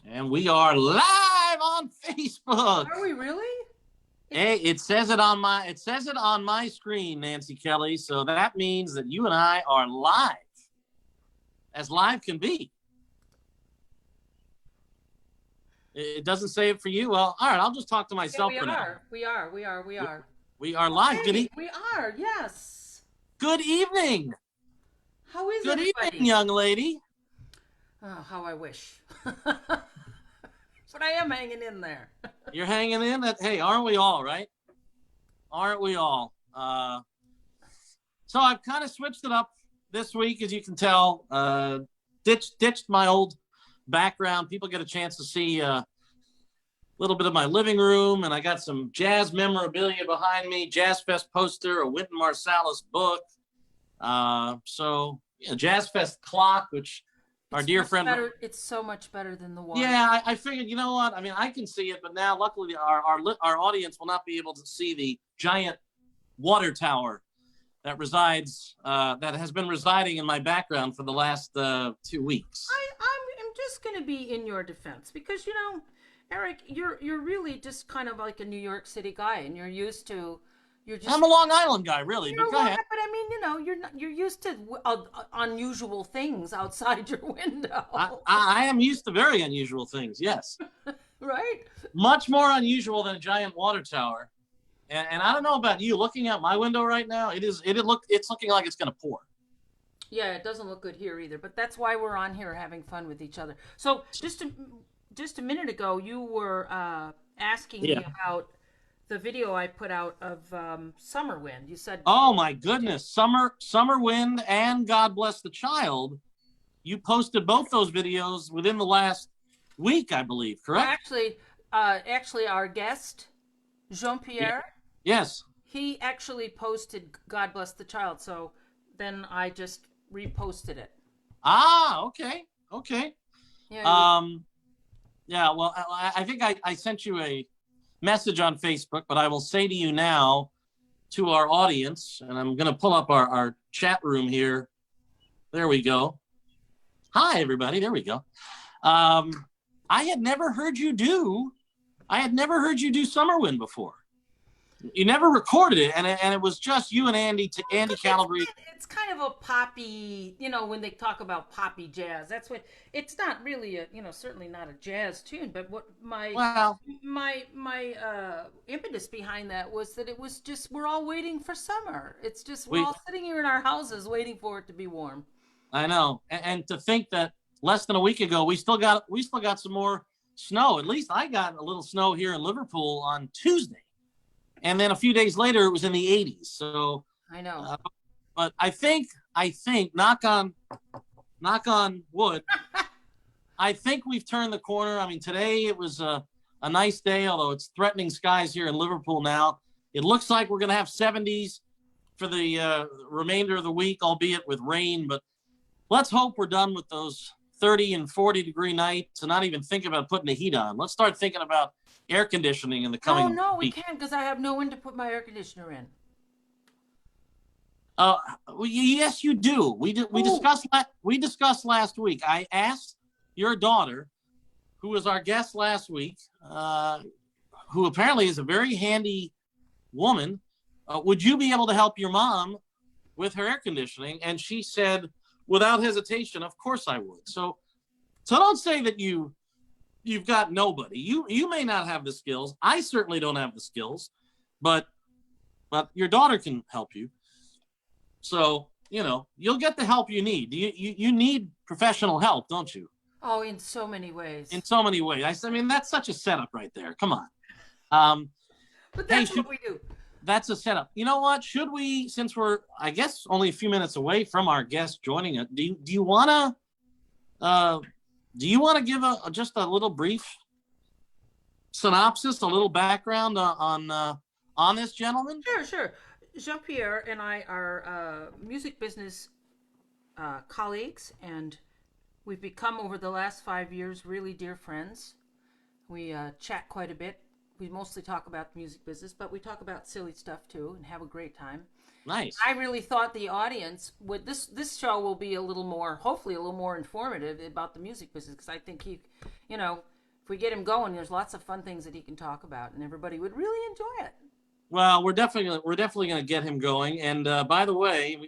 And we are live on Facebook. Are we really? Hey, it says it on my screen, Nancy Kelly. So that means that you and I are live, as live can be. It doesn't say it for you. Well, all right, I'll just talk to myself for now. We are Live. Hey, we are, yes. Good evening. How is Good everybody? evening, young lady. Oh, how I wish. But I am hanging in there. You're hanging in. Hey, aren't we all, right? Aren't we all? So I've kind of switched it up this week, as you can tell. Ditched my old background. People get a chance to see a little bit of my living room, and I got some jazz memorabilia behind me, Jazz Fest poster, a Wynton Marsalis book. Jazz Fest clock, which our dear friend. It's so much better than the one. Yeah, I figured, you know what? I mean, I can see it, but now luckily our audience will not be able to see the giant water tower that has been residing in my background for the last 2 weeks. I'm just going to be in your defense because, Eric, you're really just kind of like a New York City guy, and you're I'm a Long Island guy, really. But go ahead. But I mean, you're used to unusual things outside your window. I am used to very unusual things. Yes. Right. Much more unusual than a giant water tower. And I don't know about you. Looking out my window right now, it's looking like it's going to pour. Yeah, it doesn't look good here either. But that's why we're on here having fun with each other. So just a minute ago, you were asking me about the video I put out of Summer Wind. You said, "Oh my goodness, Summer Wind and God Bless the Child." You posted both those videos within the last week, I believe. Correct? Actually, our guest Jean-Pierre. Yes. He actually posted God Bless the Child, so then I just reposted it. Ah, okay. Yeah. Yeah. Well, I think I sent you a message on Facebook, but I will say to you now, to our audience, and I'm going to pull up our chat room here. There we go. Hi, everybody. There we go. I had never heard you do Summer Wind before. You never recorded it, and it was just you and Andy Calgary. It's kind of a poppy, when they talk about poppy jazz. That's what it's not really certainly not a jazz tune. But what my impetus behind that was that it was just we're all waiting for summer. It's just we're all sitting here in our houses waiting for it to be warm. I know, and to think that less than a week ago we still got some more snow. At least I got a little snow here in Liverpool on Tuesday. And then a few days later, it was in the 80s. So I know. But I think, knock on wood, I think we've turned the corner. I mean, today it was a nice day, although it's threatening skies here in Liverpool now. It looks like we're going to have 70s for the remainder of the week, albeit with rain. But let's hope we're done with those 30 and 40 degree nights and not even think about putting the heat on. Let's start thinking about air conditioning in the coming week. We can't because I have no one to put my air conditioner in. Yes, you do. We discussed last week. I asked your daughter, who was our guest last week, who apparently is a very handy woman, would you be able to help your mom with her air conditioning? And she said, without hesitation, of course I would. So don't say that you've got nobody. You may not have the skills. I certainly don't have the skills, but your daughter can help you. So, you'll get the help you need. You need professional help, don't you? Oh, in so many ways. In so many ways. I mean, that's such a setup right there. Come on. But that's what we do. That's a setup. You know what? Should we, since we're, I guess, only a few minutes away from our guest joining us, do you want to give just a little brief synopsis, a little background on this gentleman? Sure. Jean-Pierre and I are music business colleagues, and we've become, over the last 5 years, really dear friends. We chat quite a bit. We mostly talk about the music business, but we talk about silly stuff too and have a great time. Nice. I really thought the audience would, this show will be hopefully a little more informative about the music business, because I think if we get him going, there's lots of fun things that he can talk about, and everybody would really enjoy it. Well, we're definitely gonna get him going. And by the way,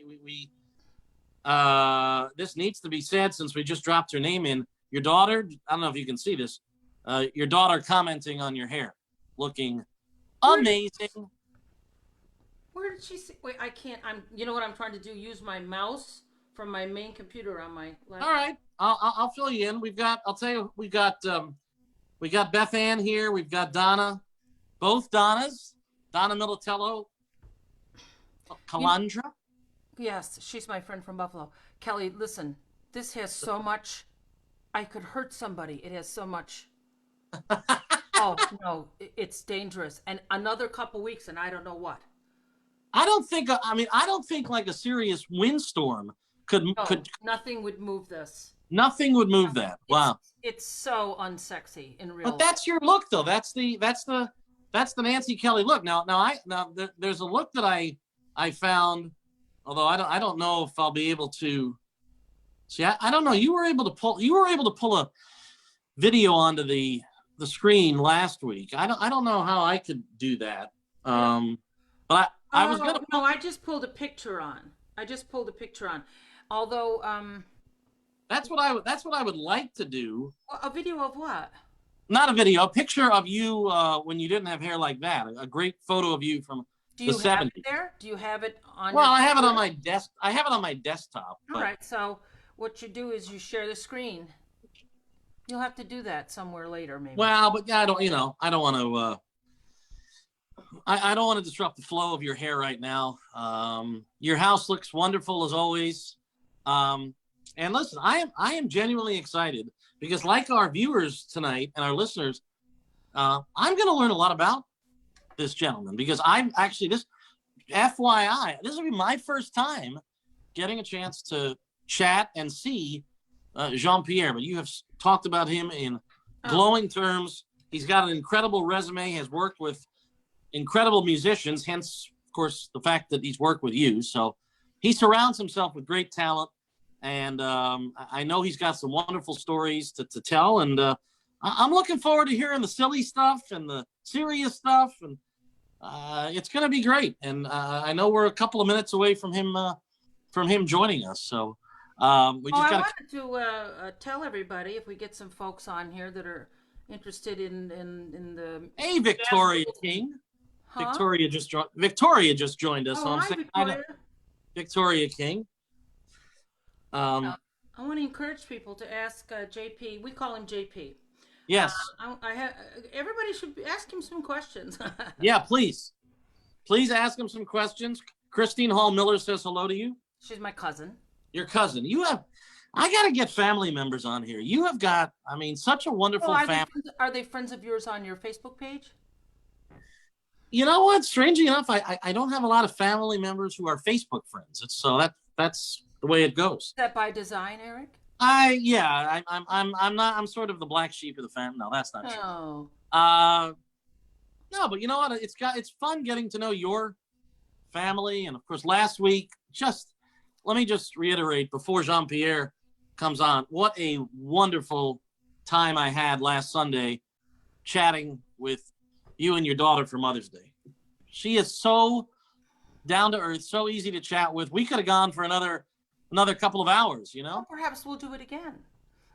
this needs to be said since we just dropped her name in. Your daughter, I don't know if you can see this. Your daughter commenting on your hair, looking amazing. Where did she see? Wait, I can't. You know what I'm trying to do? Use my mouse from my main computer on my laptop. All right, I'll fill you in. I'll tell you, we got Beth Ann here. We've got Donna, both Donnas, Donna Militello, Calandra. Yes, she's my friend from Buffalo. Kelly, listen, this has so much. I could hurt somebody. It has so much. Oh no, it's dangerous. And another couple weeks, and I don't know what. I don't think like a serious windstorm could. Nothing would move this. Nothing would move that. Wow. It's so unsexy in real life. But that's your look, though. That's the Nancy Kelly look. Now there's a look that I found, although I don't know if I'll be able to. See, I don't know. You were able to pull a video onto the screen last week. I don't know how I could do that. But I was gonna. No, I just pulled a picture on. Although that's what I would like to do. A video of what? Not a video, a picture of you when you didn't have hair like that. A great photo of you from the 70s. Do you have it there? Do you have it on? Well, I have it on my desk. I have it on my desktop. All right. So what you do is you share the screen. You'll have to do that somewhere later, maybe. Well, but yeah, I don't want to. I don't want to disrupt the flow of your hair right now. Your house looks wonderful as always. And listen, I am genuinely excited because, like our viewers tonight and our listeners, I'm going to learn a lot about this gentleman because I'm actually this. FYI, this will be my first time getting a chance to chat and see Jean-Pierre. But you have talked about him in glowing terms. He's got an incredible resume. Has worked with incredible musicians, hence, of course, the fact that he's worked with you. So he surrounds himself with great talent, and I know he's got some wonderful stories to tell, and I'm looking forward to hearing the silly stuff and the serious stuff, and it's going to be great. And I know we're a couple of minutes away from him joining us, so we just I wanted to tell everybody, if we get some folks on here that are interested in the... Hey, Victoria King. Huh? Victoria just joined us. Oh, so I'm saying Victoria. Victoria King. I want to encourage people to ask JP. We call him JP. Yes. Everybody should ask him some questions. Yeah, please ask him some questions. Christine Hall Miller says hello to you. She's my cousin. Your cousin. I got to get family members on here. You have got, such a wonderful family. Are they friends of yours on your Facebook page? You know what? Strangely enough, I don't have a lot of family members who are Facebook friends. That's the way it goes. Is that by design, Eric? I'm sort of the black sheep of the family. No, that's not true. No, but you know what? It's fun getting to know your family, and of course, last week, let me just reiterate before Jean-Pierre comes on, what a wonderful time I had last Sunday chatting with you and your daughter for Mother's Day. She is so down to earth, so easy to chat with. We could have gone for another couple of hours, you know? Well, perhaps we'll do it again.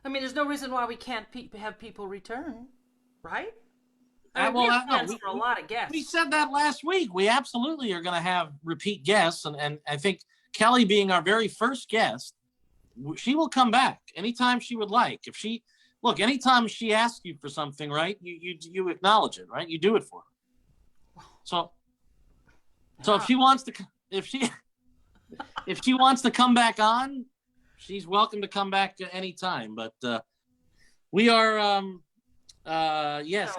There's no reason why we can't have people return, right? We have plans for a lot of guests. We said that last week. We absolutely are going to have repeat guests, and I think Kelly being our very first guest, she will come back anytime she would like. Anytime she asks you for something, right? You acknowledge it, right? You do it for her. So if she wants to come back on, she's welcome to come back anytime. But we are yes,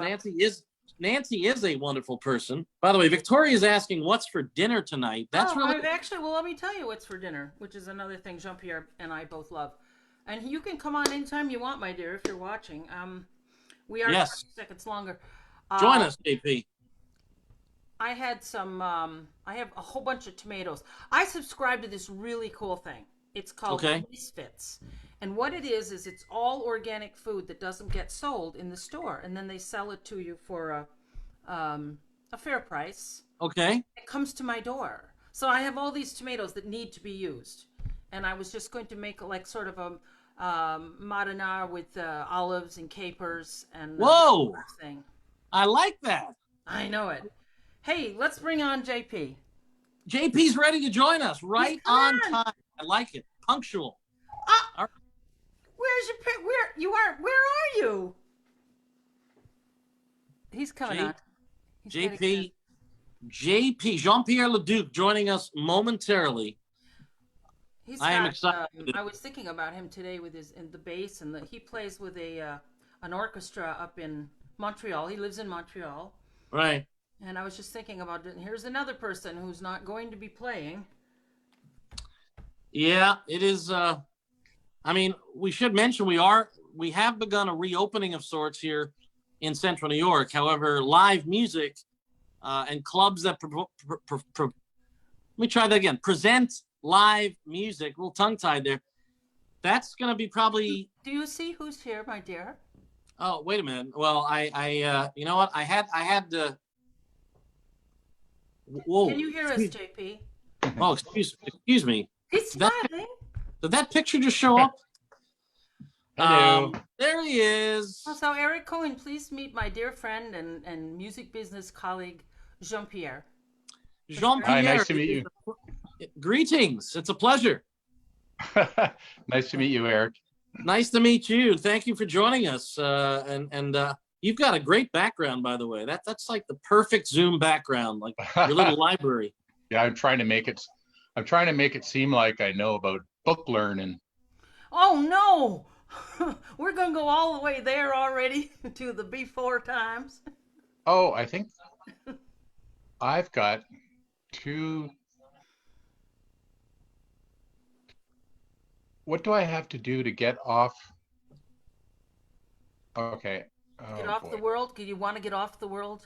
Nancy is a wonderful person. By the way, Victoria is asking what's for dinner tonight. That's really let me tell you what's for dinner, which is another thing Jean-Pierre and I both love. And you can come on anytime you want, my dear, if you're watching. We are 30 seconds longer. Join us, JP. I had some, I have a whole bunch of tomatoes. I subscribe to this really cool thing. It's called Misfits. And what it is it's all organic food that doesn't get sold in the store. And then they sell it to you for a fair price. Okay. It comes to my door. So I have all these tomatoes that need to be used. And I was just going to make like sort of a marinara with olives and capers and whoa thing. I like that. I know it. Hey, let's bring on JP. JP's ready to join us right on time. I like it. Punctual. Right. Where's your where you are? Where are you? He's coming on. JP Jean-Pierre Leduc joining us momentarily. I am excited. I was thinking about him today with the bass and he plays with an orchestra up in Montreal. He lives in Montreal. Right. And I was just thinking about it. Here's another person who's not going to be playing. Yeah, it is. I mean, we should mention we have begun a reopening of sorts here in Central New York. However, live music and clubs that let me try that again. Present live music. A little tongue-tied there. That's going to be probably. Do you see who's here, my dear? Oh, wait a minute. Well, I you know what? I had to. Whoa. Can you hear us, JP? Oh, excuse me. He's smiling. Did that picture just show up? Hello. There he is. So Eric Cohen, please meet my dear friend and music business colleague, Jean-Pierre. Jean-Pierre. Hi, nice to meet you. Greetings. It's a pleasure. Nice to meet you, Eric. Nice to meet you. Thank you for joining us. And you've got a great background, by the way. That's like the perfect Zoom background, like your little library. Yeah, I'm trying to make it seem like I know about book learning. Oh no. We're going to go all the way there already to the before times. Oh, I think I've got two. What do I have to do to get off? Okay. Oh, get off the world? Do you want to get off the world?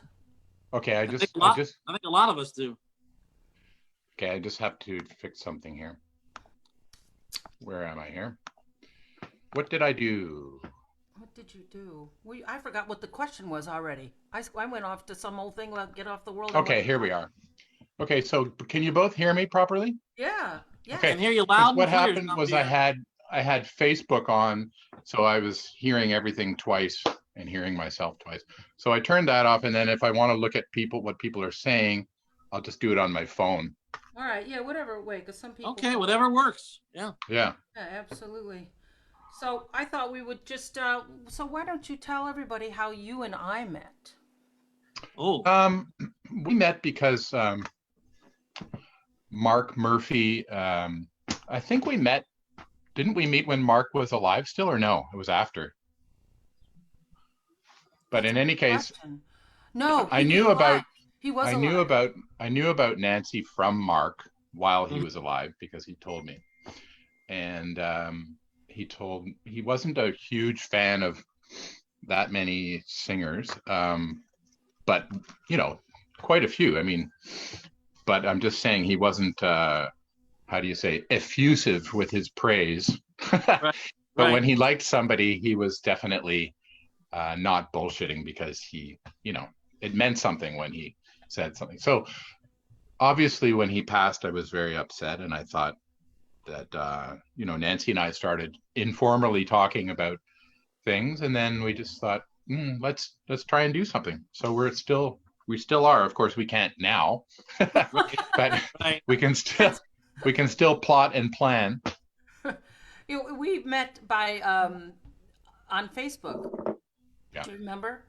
Okay, I think a lot of us do. Okay, I just have to fix something here. Where am I here? What did I do? What did you do? I forgot what the question was already. I went off to some old thing like get off the world. Okay, here we are. Okay, so can you both hear me properly? Yeah. Yeah. Okay. I can hear you loud. What happened was I had Facebook on, so I was hearing everything twice and hearing myself twice. So I turned that off, and then if I want to look at what people are saying, I'll just do it on my phone. All right. Yeah. Whatever way, because some people. Okay. Whatever works. Yeah. Yeah. Yeah. Absolutely. So I thought we would just. So why don't you tell everybody how you and I met? Oh. We met because Mark Murphy. I think we met. Didn't we meet when Mark was alive still, or no? It was after. But in any case, no. I knew about. He was. I knew about Nancy from Mark while he was alive because he told me, and he wasn't a huge fan of that many singers, but quite a few. I mean, but I'm just saying he wasn't. How do you say, effusive with his praise? But when he liked somebody, he was definitely not bullshitting because it meant something when he said something. So obviously when he passed, I was very upset, and I thought that Nancy and I started informally talking about things, and then we just thought, let's try and do something. So we still are. Of course, we can't now, but we can still plot and plan. We met by on Facebook. Yeah. Do you remember?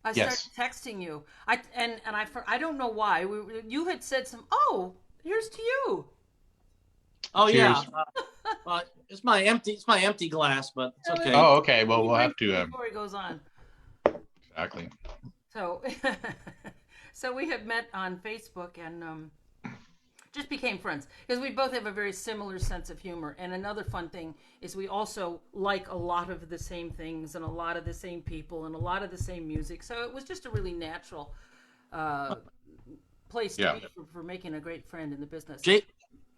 I started texting you. I don't know why. You had said Oh, here's to you. Oh, cheers. Yeah. It's my empty glass, but it's okay. Oh, okay. Well, we'll have to. Before he goes on. Exactly. So, so we had met on Facebook and just became friends because we both have a very similar sense of humor. And another fun thing is we also like a lot of the same things and a lot of the same people and a lot of the same music. So it was just a really natural place to be for making a great friend in the business.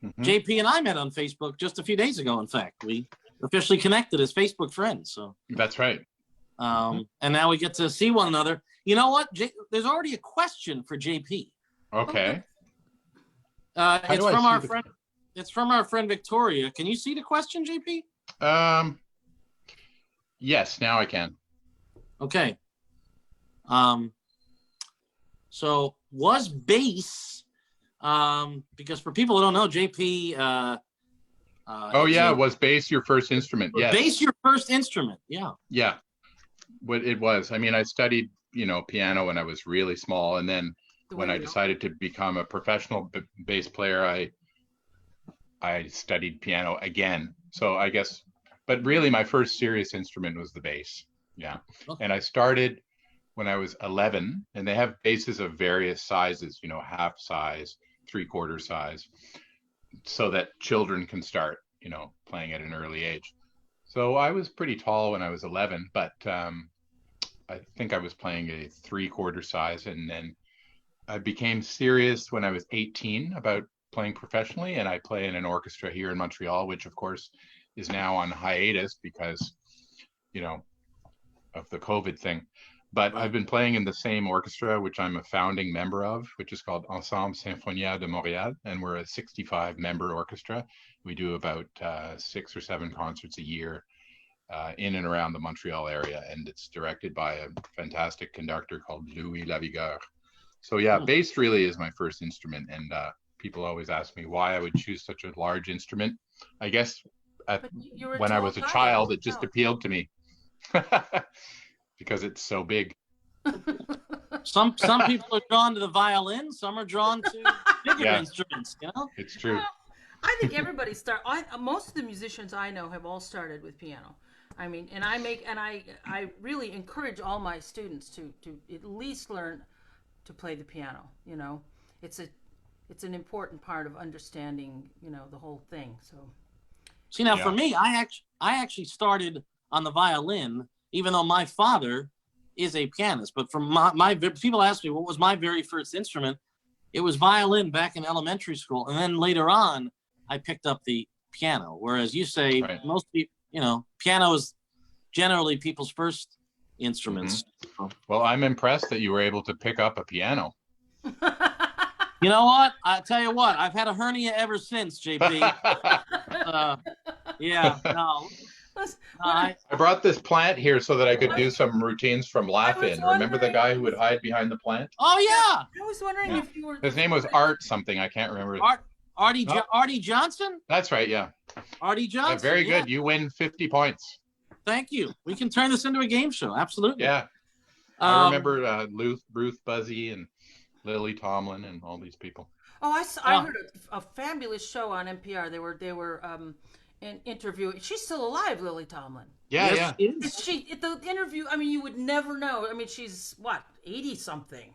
JP and I met on Facebook just a few days ago. In fact, we officially connected as Facebook friends. So that's right. And now we get to see one another. You know what? There's already a question for JP. Okay. It's from our friend. It's from our friend Victoria. Can you see the question, JP? Yes, now I can. Okay. So was bass, because for people who don't know, JP. Was bass your first instrument? Yes. Bass your first instrument? Yeah. Yeah. What it was. I mean, I studied, piano when I was really small, and then when I decided to become a professional bass player, I studied piano again. So I guess, but really my first serious instrument was the bass. Yeah. Okay. And I started when I was 11, and they have basses of various sizes, half size, 3/4 size, so that children can start, playing at an early age. So I was pretty tall when I was 11, but I think I was playing a 3/4 size, and then I became serious when I was 18 about playing professionally, and I play in an orchestra here in Montreal, which of course is now on hiatus because, of the COVID thing. But I've been playing in the same orchestra, which I'm a founding member of, which is called Ensemble Sinfonia de Montréal, and we're a 65-member orchestra. We do about 6 or 7 concerts a year in and around the Montreal area, and it's directed by a fantastic conductor called Louis Lavigueur. So yeah, bass really is my first instrument, and people always ask me why I would choose such a large instrument. I guess when I was a child, it just appealed to me because it's so big. Some people are drawn to the violin, some are drawn to bigger instruments. It's true. I think everybody most of the musicians I know have all started with piano. I mean, and I really encourage all my students to at least learn to play the piano. It's an important part of understanding, the whole thing. So, see, now for me, I actually started on the violin, even though my father is a pianist. But from my people ask me what was my very first instrument, it was violin back in elementary school, and then later on, I picked up the piano. Whereas you say most people, piano is generally people's first instruments. Well, I'm impressed that you were able to pick up a piano. You know what? I tell you what, I've had a hernia ever since, JP. I brought this plant here so that I could do some routines from Laugh-In. Remember the guy who would hide behind the plant? Oh yeah. I was wondering if you were. His name was Art something. I can't remember. Artie Johnson? That's right, yeah. Artie Johnson. Yeah, very good. You win 50 points. Thank you. We can turn this into a game show. Absolutely. Yeah. I remember Ruth Buzzy and Lily Tomlin and all these people. Oh, I heard a fabulous show on NPR. They were interviewing. She's still alive, Lily Tomlin. Yeah, yeah. The interview, I mean, you would never know. I mean, she's what, 80 something?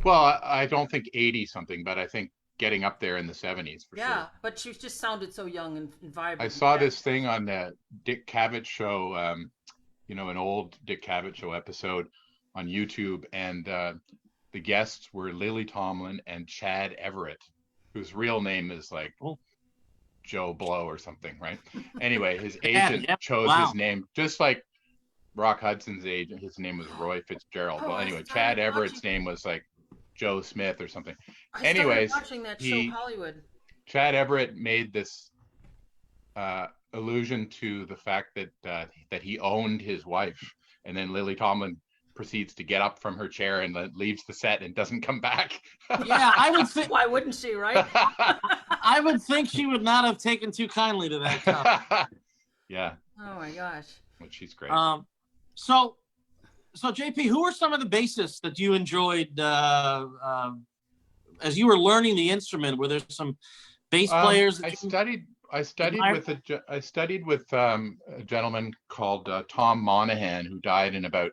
Well, I don't think 80 something, but I think getting up there in the 70s for sure. Yeah, but she just sounded so young and vibrant. I saw this thing on the Dick Cavett show, an old Dick Cavett show episode on YouTube, and the guests were Lily Tomlin and Chad Everett, whose real name is like Joe Blow or something, right? Anyway, his agent chose his name, just like Rock Hudson's agent. His name was Roy Fitzgerald. Well, anyway, Chad Everett's name was like Joe Smith or something. Anyways, watching that show, Hollywood. Chad Everett made this allusion to the fact that he owned his wife, and then Lily Tomlin proceeds to get up from her chair and leaves the set and doesn't come back. Yeah, I would think. Why wouldn't she, right? I would think she would not have taken too kindly to that comment. Yeah. Oh my gosh. But she's great. So JP, who are some of the bassists that you enjoyed as you were learning the instrument? Were there some bass players? I studied with a gentleman called Tom Monahan, who died in about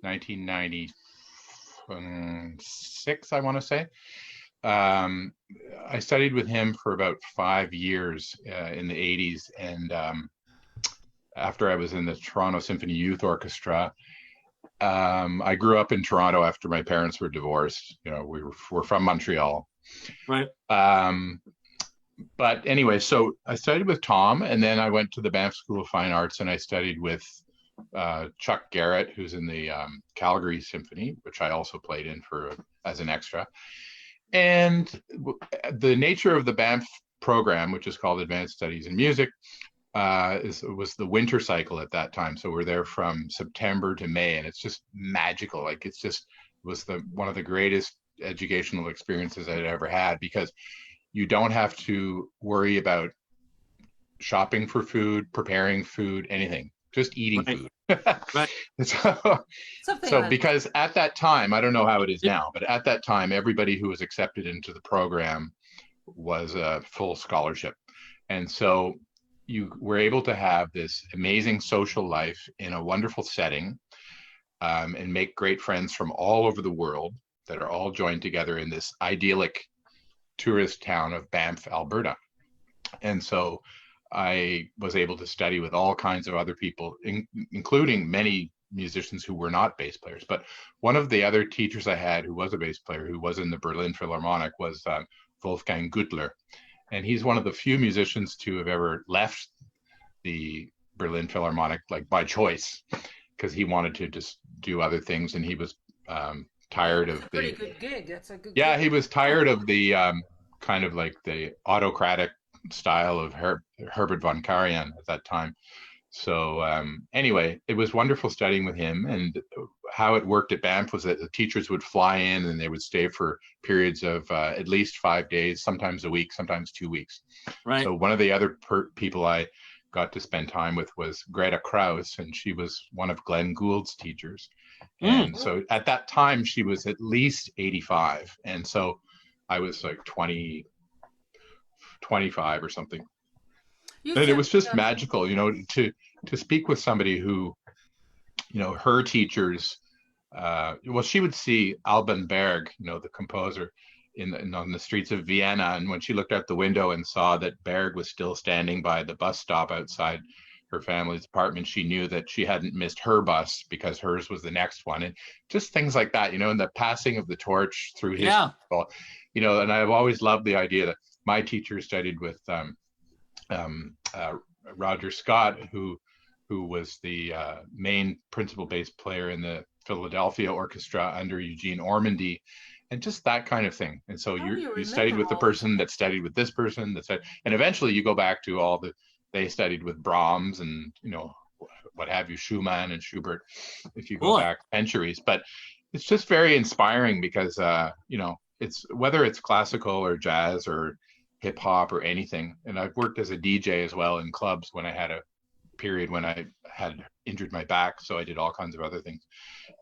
1996, I want to say. I studied with him for about 5 years in the 80s, and after I was in the Toronto Symphony Youth Orchestra. I grew up in Toronto after my parents were divorced. We're from Montreal. Right. but anyway, so I studied with Tom, and then I went to the Banff School of Fine Arts, and I studied with Chuck Garrett, who's in the Calgary Symphony, which I also played in as an extra. And the nature of the Banff program, which is called Advanced Studies in Music, was the winter cycle at that time. So we're there from September to May, and it's just magical. Like it's just was one of the greatest educational experiences I'd ever had, because you don't have to worry about shopping for food, preparing food, anything, just eating food. Right. So because at that time, I don't know how it is now, but at that time, everybody who was accepted into the program was a full scholarship. And so you were able to have this amazing social life in a wonderful setting, and make great friends from all over the world that are all joined together in this idyllic tourist town of Banff, Alberta. And so I was able to study with all kinds of other people, including many musicians who were not bass players. But one of the other teachers I had who was a bass player, who was in the Berlin Philharmonic, was Wolfgang Güttler. And he's one of the few musicians to have ever left the Berlin Philharmonic, like by choice, because he wanted to just do other things, and he was tired of the pretty good gig. That's a good yeah, gig. he was tired of the kind of like the autocratic style of Herbert von Karajan at that time. So anyway, it was wonderful studying with him. And how it worked at Banff was that the teachers would fly in and they would stay for periods of at least 5 days, sometimes a week, sometimes 2 weeks. Right. So one of the other people I got to spend time with was Greta Krause, and she was one of Glenn Gould's teachers. And so at that time, she was at least 85. And so I was like 20, 25 or something. And it was just magical, to speak with somebody who, her teachers, well, she would see Alban Berg, the composer, on the streets of Vienna. And when she looked out the window and saw that Berg was still standing by the bus stop outside her family's apartment, she knew that she hadn't missed her bus because hers was the next one. And just things like that, and the passing of the torch through his, and I've always loved the idea that my teacher studied with Roger Scott, who was the main principal bass player in the Philadelphia Orchestra under Eugene Ormandy, and just that kind of thing. And so you studied with the person that studied with this person, and eventually you go back to they studied with Brahms and what have you, Schumann and Schubert, if you go back centuries. But it's just very inspiring because it's whether it's classical or jazz or hip hop or anything. And I've worked as a DJ as well in clubs when I had a period when I had injured my back, so I did all kinds of other things.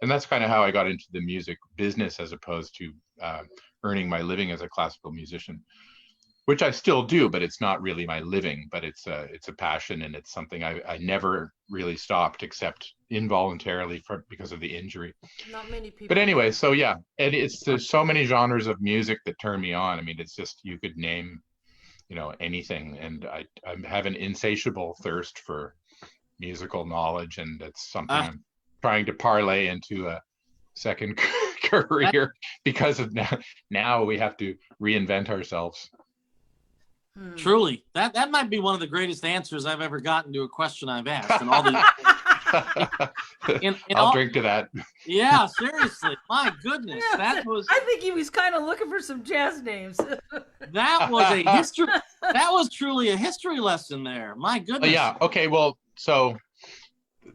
And that's kind of how I got into the music business, as opposed to earning my living as a classical musician, which I still do, but it's not really my living. But it's a passion, and it's something I never really stopped, except involuntarily because of the injury. Not many people. But anyway, so yeah, and there's so many genres of music that turn me on. I mean, it's just, you could name anything, and I have an insatiable thirst for musical knowledge, and it's something I'm trying to parlay into a second career, because of now we have to reinvent ourselves. Truly, that might be one of the greatest answers I've ever gotten to a question I've asked. And all the I'll drink to that. Yeah, seriously, my goodness, that was. I think he was kind of looking for some jazz names. That was a history. That was truly a history lesson there. My goodness. Yeah. Okay. Well, so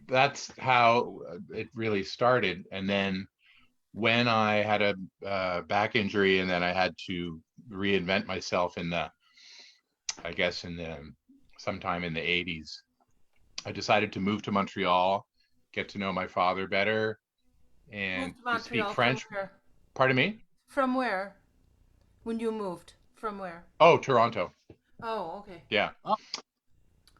that's how it really started, and then when I had a back injury, and then I had to reinvent myself sometime in the 80s, I decided to move to Montreal, get to know my father better, and to speak French. Pardon me? From where? When you moved? From where? Oh, Toronto. Oh, okay. Yeah. Oh.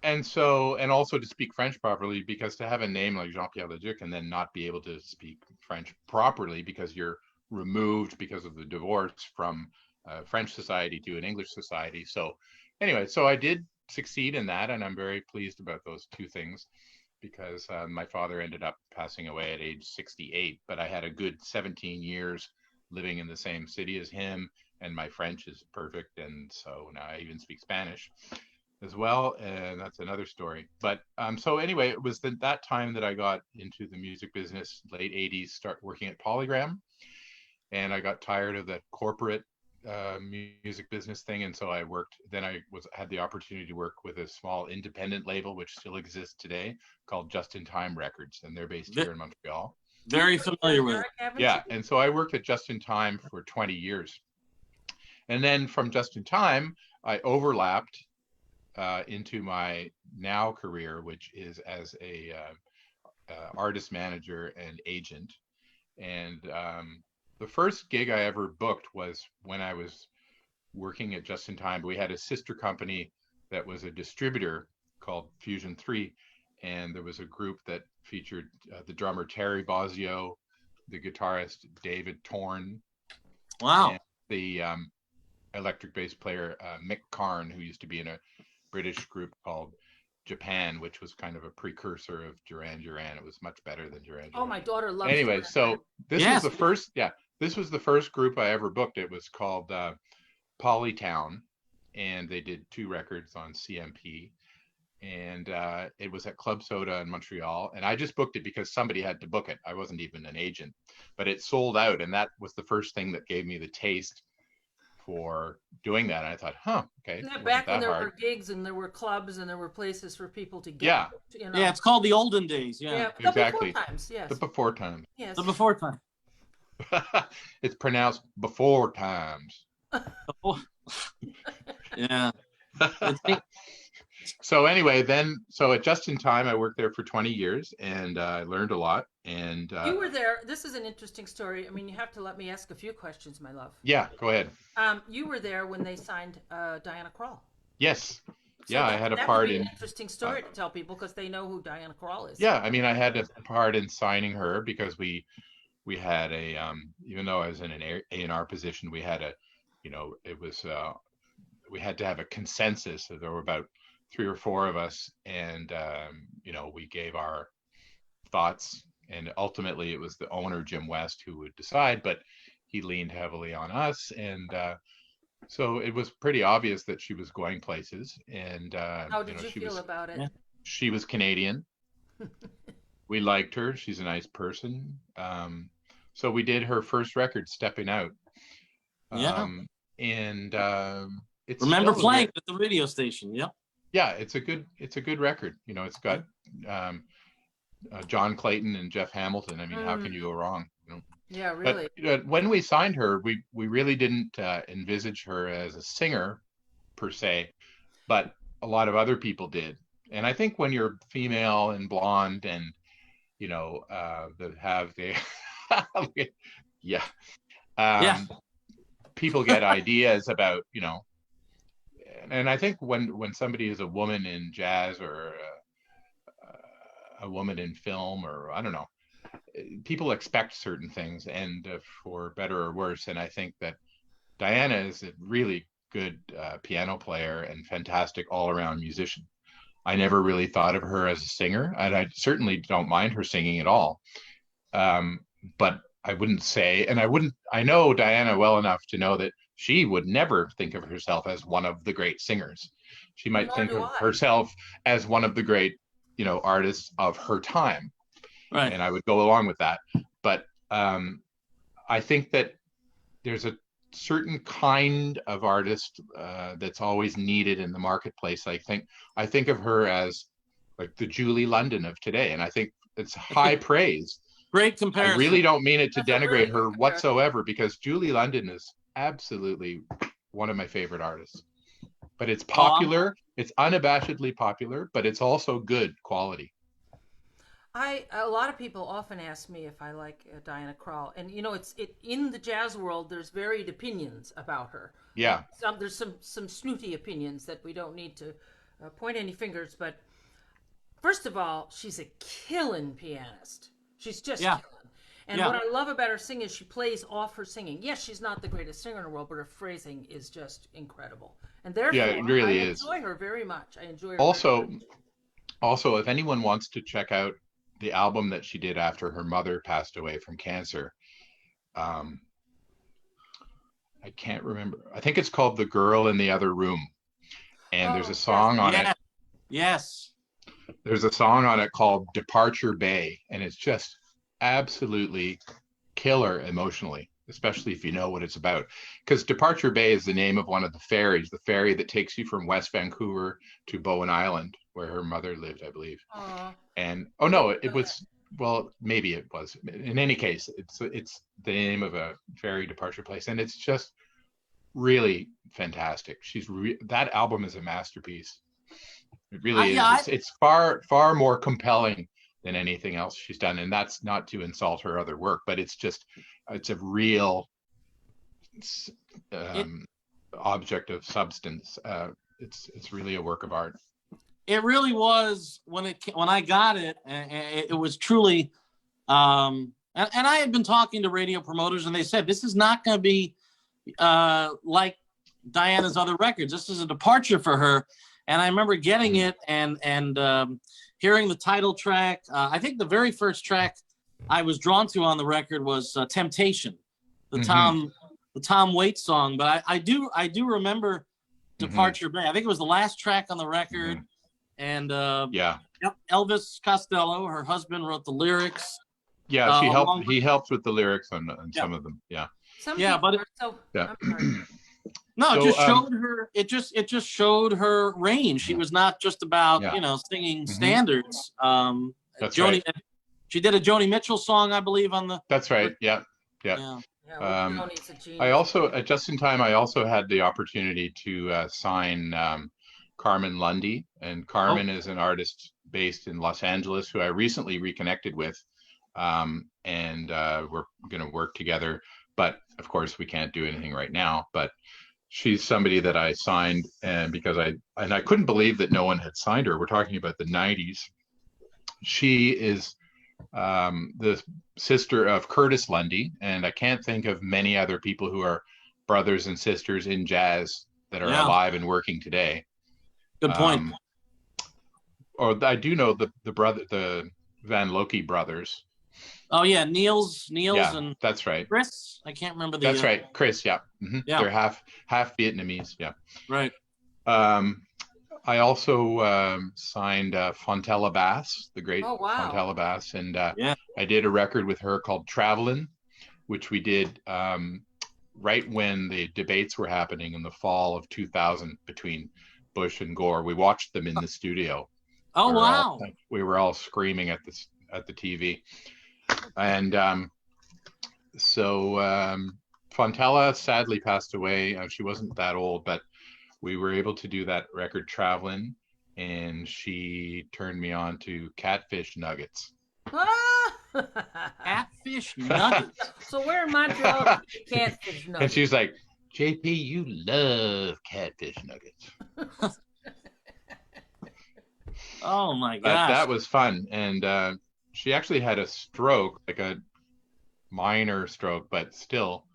And so, and also to speak French properly, because to have a name like Jean-Pierre Leduc and then not be able to speak French properly because you're removed because of the divorce from French society to an English society. So anyway, so I did succeed in that, and I'm very pleased about those two things, because my father ended up passing away at age 68, but I had a good 17 years living in the same city as him, and my French is perfect, and so now I even speak Spanish as well, and that's another story. But so anyway, it was that time that I got into the music business, late 80s, start working at Polygram, and I got tired of that corporate music business thing, and so I had the opportunity to work with a small independent label which still exists today called Just in Time Records, and they're based here in Montreal. Very familiar with it. Yeah, and so I worked at Just in Time for 20 years, and then from Just in Time I overlapped into my now career, which is as a artist manager and agent. And the first gig I ever booked was when I was working at Just in Time. We had a sister company that was a distributor called Fusion 3, and there was a group that featured the drummer Terry Bozzio, the guitarist David Torn, Wow, and the electric bass player Mick Karn, who used to be in a British group called Japan, which was kind of a precursor of Duran Duran. It was much better than Duran Duran. Oh, my daughter loves Anyway, Duran so this Yes. was the first, this was the first group I ever booked. It was called Polytown, and they did 2 records on CMP, and it was at Club Soda in Montreal, and I just booked it because somebody had to book it. I wasn't even an agent, but it sold out, and that was the first thing that gave me the taste for doing that. And I thought, okay, Isn't that wasn't back when that there hard. were gigs and there were clubs and there were places for people to get? Yeah. You know? yeah, it's called the olden days. Yeah, Yeah, Exactly. The before times, yes. The before times. Yes. the before time. It's pronounced before times. Yeah. So anyway, so at Just in Time, I worked there for 20 years, and I learned a lot. And You were there. This is an interesting story. I mean, you have to let me ask a few questions, my love. yeah, go ahead. You were there when they signed Diana Krall. Yes. So Yeah, I had a that part would be in. an interesting story to tell people because they know who Diana Krall is. Yeah, I mean, I had a part in signing her because we had a even though I was in an A&R position, we had it was we had to have a consensus. So there were about 3 or 4 of us, and we gave our thoughts, and ultimately it was the owner, Jim West, who would decide, but he leaned heavily on us, and so it was pretty obvious that she was going places. And How did you feel about it? she was Canadian. We liked her. She's a nice person. So we did her first record, Stepping Out. Yeah. And it's Remember still playing at the radio station? Yep. yeah, it's a good record. It's got John Clayton and Jeff Hamilton. I mean, how can you go wrong? Yeah, really. But when we signed her, we really didn't envisage her as a singer per se, but a lot of other people did. And I think when you're female and blonde and that have the yeah, people get ideas about and I think when somebody is a woman in jazz or a woman in film, or I don't know, people expect certain things, and for better or worse. And I think that Diana is a really good piano player and fantastic all-around musician. I never really thought of her as a singer, and I certainly don't mind her singing at all. But I wouldn't say, and I know Diana well enough to know that she would never think of herself as one of the great singers. She might think of herself as one of the great, artists of her time. Right. And I would go along with that. But I think that there's a certain kind of artist that's always needed in the marketplace. I think of her as like the Julie London of today, and I think it's high praise. Great comparison. I really don't mean it to denigrate really her whatsoever, because Julie London is absolutely one of my favorite artists. But it's popular, it's unabashedly popular, but it's also good quality. A lot of people often ask me if I like Diana Krall, and in the jazz world, there's varied opinions about her. Yeah. There's some snooty opinions that we don't need to point any fingers, but first of all, she's a killing pianist. She's just killing. And what I love about her singing is she plays off her singing. Yes, she's not the greatest singer in the world, but her phrasing is just incredible. And therefore, it really I is. enjoy her very much. I enjoy her. Also, if anyone wants to check out the album that she did after her mother passed away from cancer, I I can't remember. I think it's called The Girl in the Other Room. And there's a song on it. Yes. There's a song on it called Departure Bay, and it's just absolutely killer emotionally, especially if you know what it's about. Because Departure Bay is the name of one of the ferries, the ferry that takes you from West Vancouver to Bowen Island, where her mother lived, I believe. And oh no, it was, well, maybe it was. In any case, it's the name of a ferry departure place, and it's just really fantastic. That album is a masterpiece. It really is. It's far more compelling than anything else she's done, and that's not to insult her other work, but it's a real object of substance. It's really a work of art. It really was when I got it. It was truly, and I had been talking to radio promoters, and they said this is not going to be like Diana's other records. This is a departure for her. And I remember getting it and hearing the title track. I think the very first track I was drawn to on the record was "Temptation," the Tom Waits song. But I do remember "Departure Bay." I think it was the last track on the record. And Elvis Costello, her husband, wrote the lyrics. Yeah, he helped with the lyrics on some of them. Yeah. No, it just showed her. It just showed her range. She was not just about singing standards. That's right. She did a Joni Mitchell song, I believe, on the. That's right. Yeah. I also just in time. I also had the opportunity to sign Carmen Lundy, and Carmen is an artist based in Los Angeles who I recently reconnected with, and we're going to work together. But of course, we can't do anything right now. But she's somebody that I signed, and because I couldn't believe that no one had signed her. We're talking about the 90s. She is the sister of Curtis Lundy, and I can't think of many other people who are brothers and sisters in jazz that are alive and working today. Good point. Or I do know the Van Loki brothers. Oh yeah, Niels and that's right. Chris, I can't remember That's right, Chris. Yeah, they're half Vietnamese. Yeah, right. I also signed Fontella Bass, the great Fontella Bass, and I did a record with her called "Travelin'," which we did right when the debates were happening in the fall of 2000 between Bush and Gore. We watched them in the studio. Oh wow! We were all screaming at the TV. And Fontella sadly passed away. She wasn't that old, but we were able to do that record "Travelin'," and she turned me on to Catfish Nuggets. Catfish Nuggets. So where in Montreal Catfish Nuggets? And she's like, "JP, you love Catfish Nuggets." Oh my gosh. That was fun. And she actually had a stroke, like a minor stroke, but still,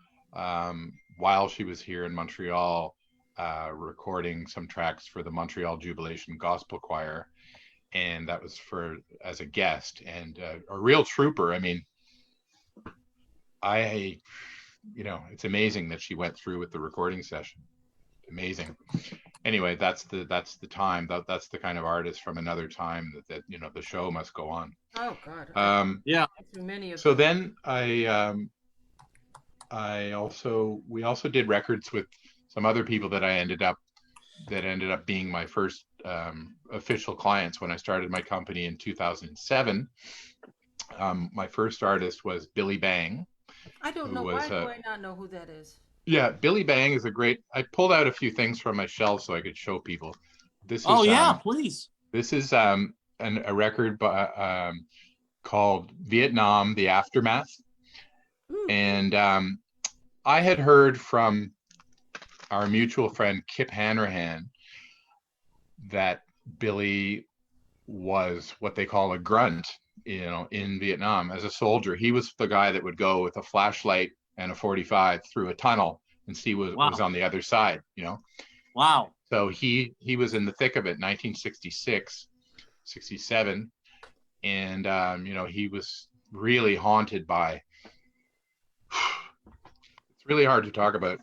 while she was here in Montreal, recording some tracks for the Montreal Jubilation Gospel Choir. And that was as a guest, and a real trooper. I mean, it's amazing that she went through with the recording session. Amazing. Anyway, that's the time. That's the kind of artist from another time that the show must go on. Oh God. Okay. Yeah. So then we also did records with some other people that ended up being my first official clients when I started my company in 2007. My first artist was Billy Bang. I don't know. Why do I not know who that is? Yeah, Billy Bang is I pulled out a few things from my shelf so I could show people. This is, please. This is a record called Vietnam, The Aftermath. And I had heard from our mutual friend Kip Hanrahan that Billy was what they call a grunt, in Vietnam as a soldier. He was the guy that would go with a flashlight and a 45 through a tunnel and see what was on the other side, Wow. So he was in the thick of it, 1966, 67. And, he was really haunted by, it's really hard to talk about.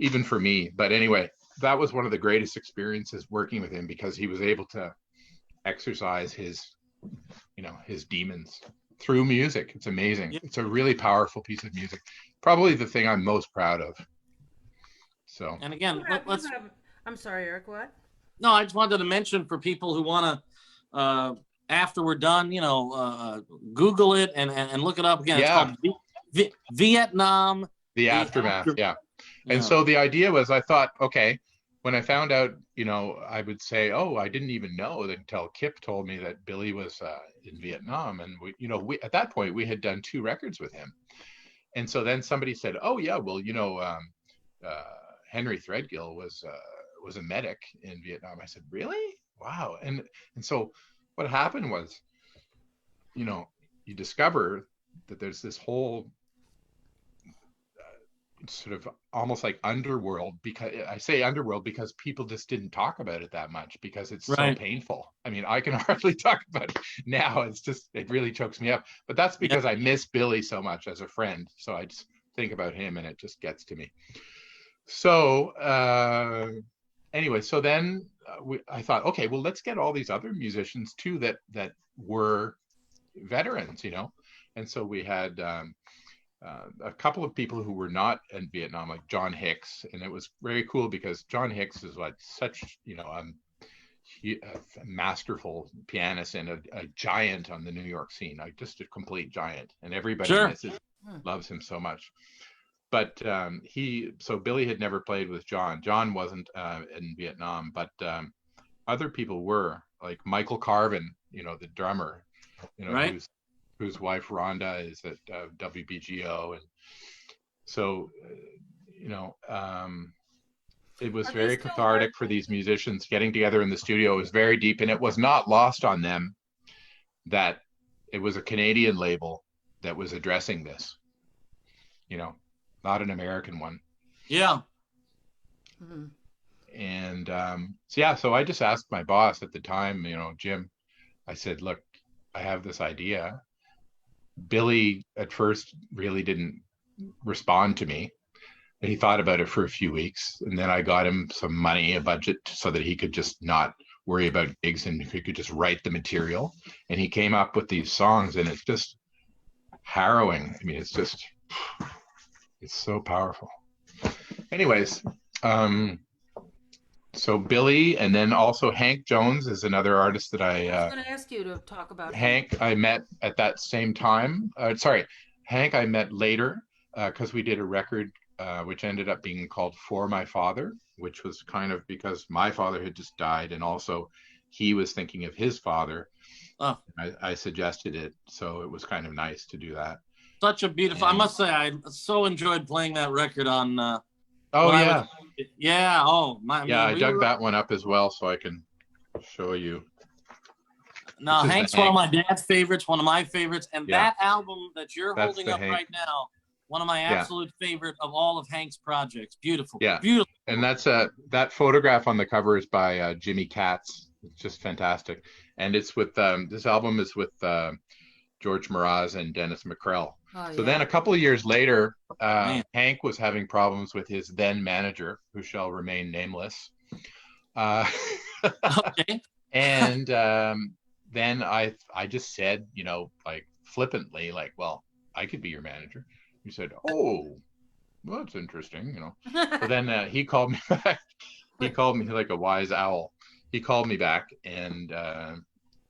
even for me. But anyway, that was one of the greatest experiences working with him, because he was able to exercise his, his demons through music. It's amazing. Yeah. It's a really powerful piece of music. Probably the thing I'm most proud of. So. And again, let's. I'm sorry, Eric. What? No, I just wanted to mention for people who want to, after we're done, Google it and look it up again. Yeah. It's called Vietnam. The Aftermath. Yeah. Yeah. And so the idea was, I thought, okay, when I found out, I would say, oh, I didn't even know that until Kip told me that Billy was in Vietnam. And we at that point, we had done 2 records with him. And so then somebody said, oh yeah, well, Henry Threadgill was a medic in Vietnam. I said, really? Wow. And so what happened was, you discover that there's this whole sort of almost like underworld, because I say underworld because people just didn't talk about it that much, because it's so painful. I mean, I can hardly talk about it now. It really chokes me up, but that's because I miss Billy so much as a friend. So I just think about him and it just gets to me. So anyway, so then I thought, okay, well, let's get all these other musicians too that were veterans, and so we had a couple of people who were not in Vietnam, like John Hicks, and it was very cool because John Hicks is like such, a masterful pianist and a giant on the New York scene, like just a complete giant, and everybody loves him so much. But so Billy had never played with John. John wasn't in Vietnam, but other people were, like Michael Carvin, the drummer, whose wife Rhonda is at WBGO, and so it was very cathartic for these musicians getting together in the studio. It was very deep, and it was not lost on them that it was a Canadian label that was addressing this, not an American one. Yeah. Mm-hmm. And so I just asked my boss at the time, Jim, I said, look, I have this idea. Billy at first really didn't respond to me. And he thought about it for a few weeks. And then I got him some money, a budget, so that he could just not worry about gigs and he could just write the material. And he came up with these songs, and it's just harrowing. I mean, it's so powerful. Anyways, so Billy, and then also Hank Jones is another artist that I was going to ask you to talk about. Hank, I met at that same time. Hank I met later because we did a record which ended up being called For My Father, which was kind of because my father had just died, and also he was thinking of his father. Oh. I suggested it, so it was kind of nice to do that. Such a beautiful. I must say, I so enjoyed playing that record on. I dug that one up as well, so I can show you. No, Hank's one of my dad's favorites, one of my favorites, and that album that you're holding up right now, one of my absolute favorite of all of Hank's projects. Beautiful. Yeah. Beautiful. And that's that photograph on the cover is by Jimmy Katz. It's just fantastic. And it's with this album is with George Mraz and Dennis McCrell. So then a couple of years later, Hank was having problems with his then manager, who shall remain nameless. Okay. And then I just said, like flippantly, like, well, I could be your manager. He said, oh, well, that's interesting, So then he called me back. He called me like a wise owl. He called me back and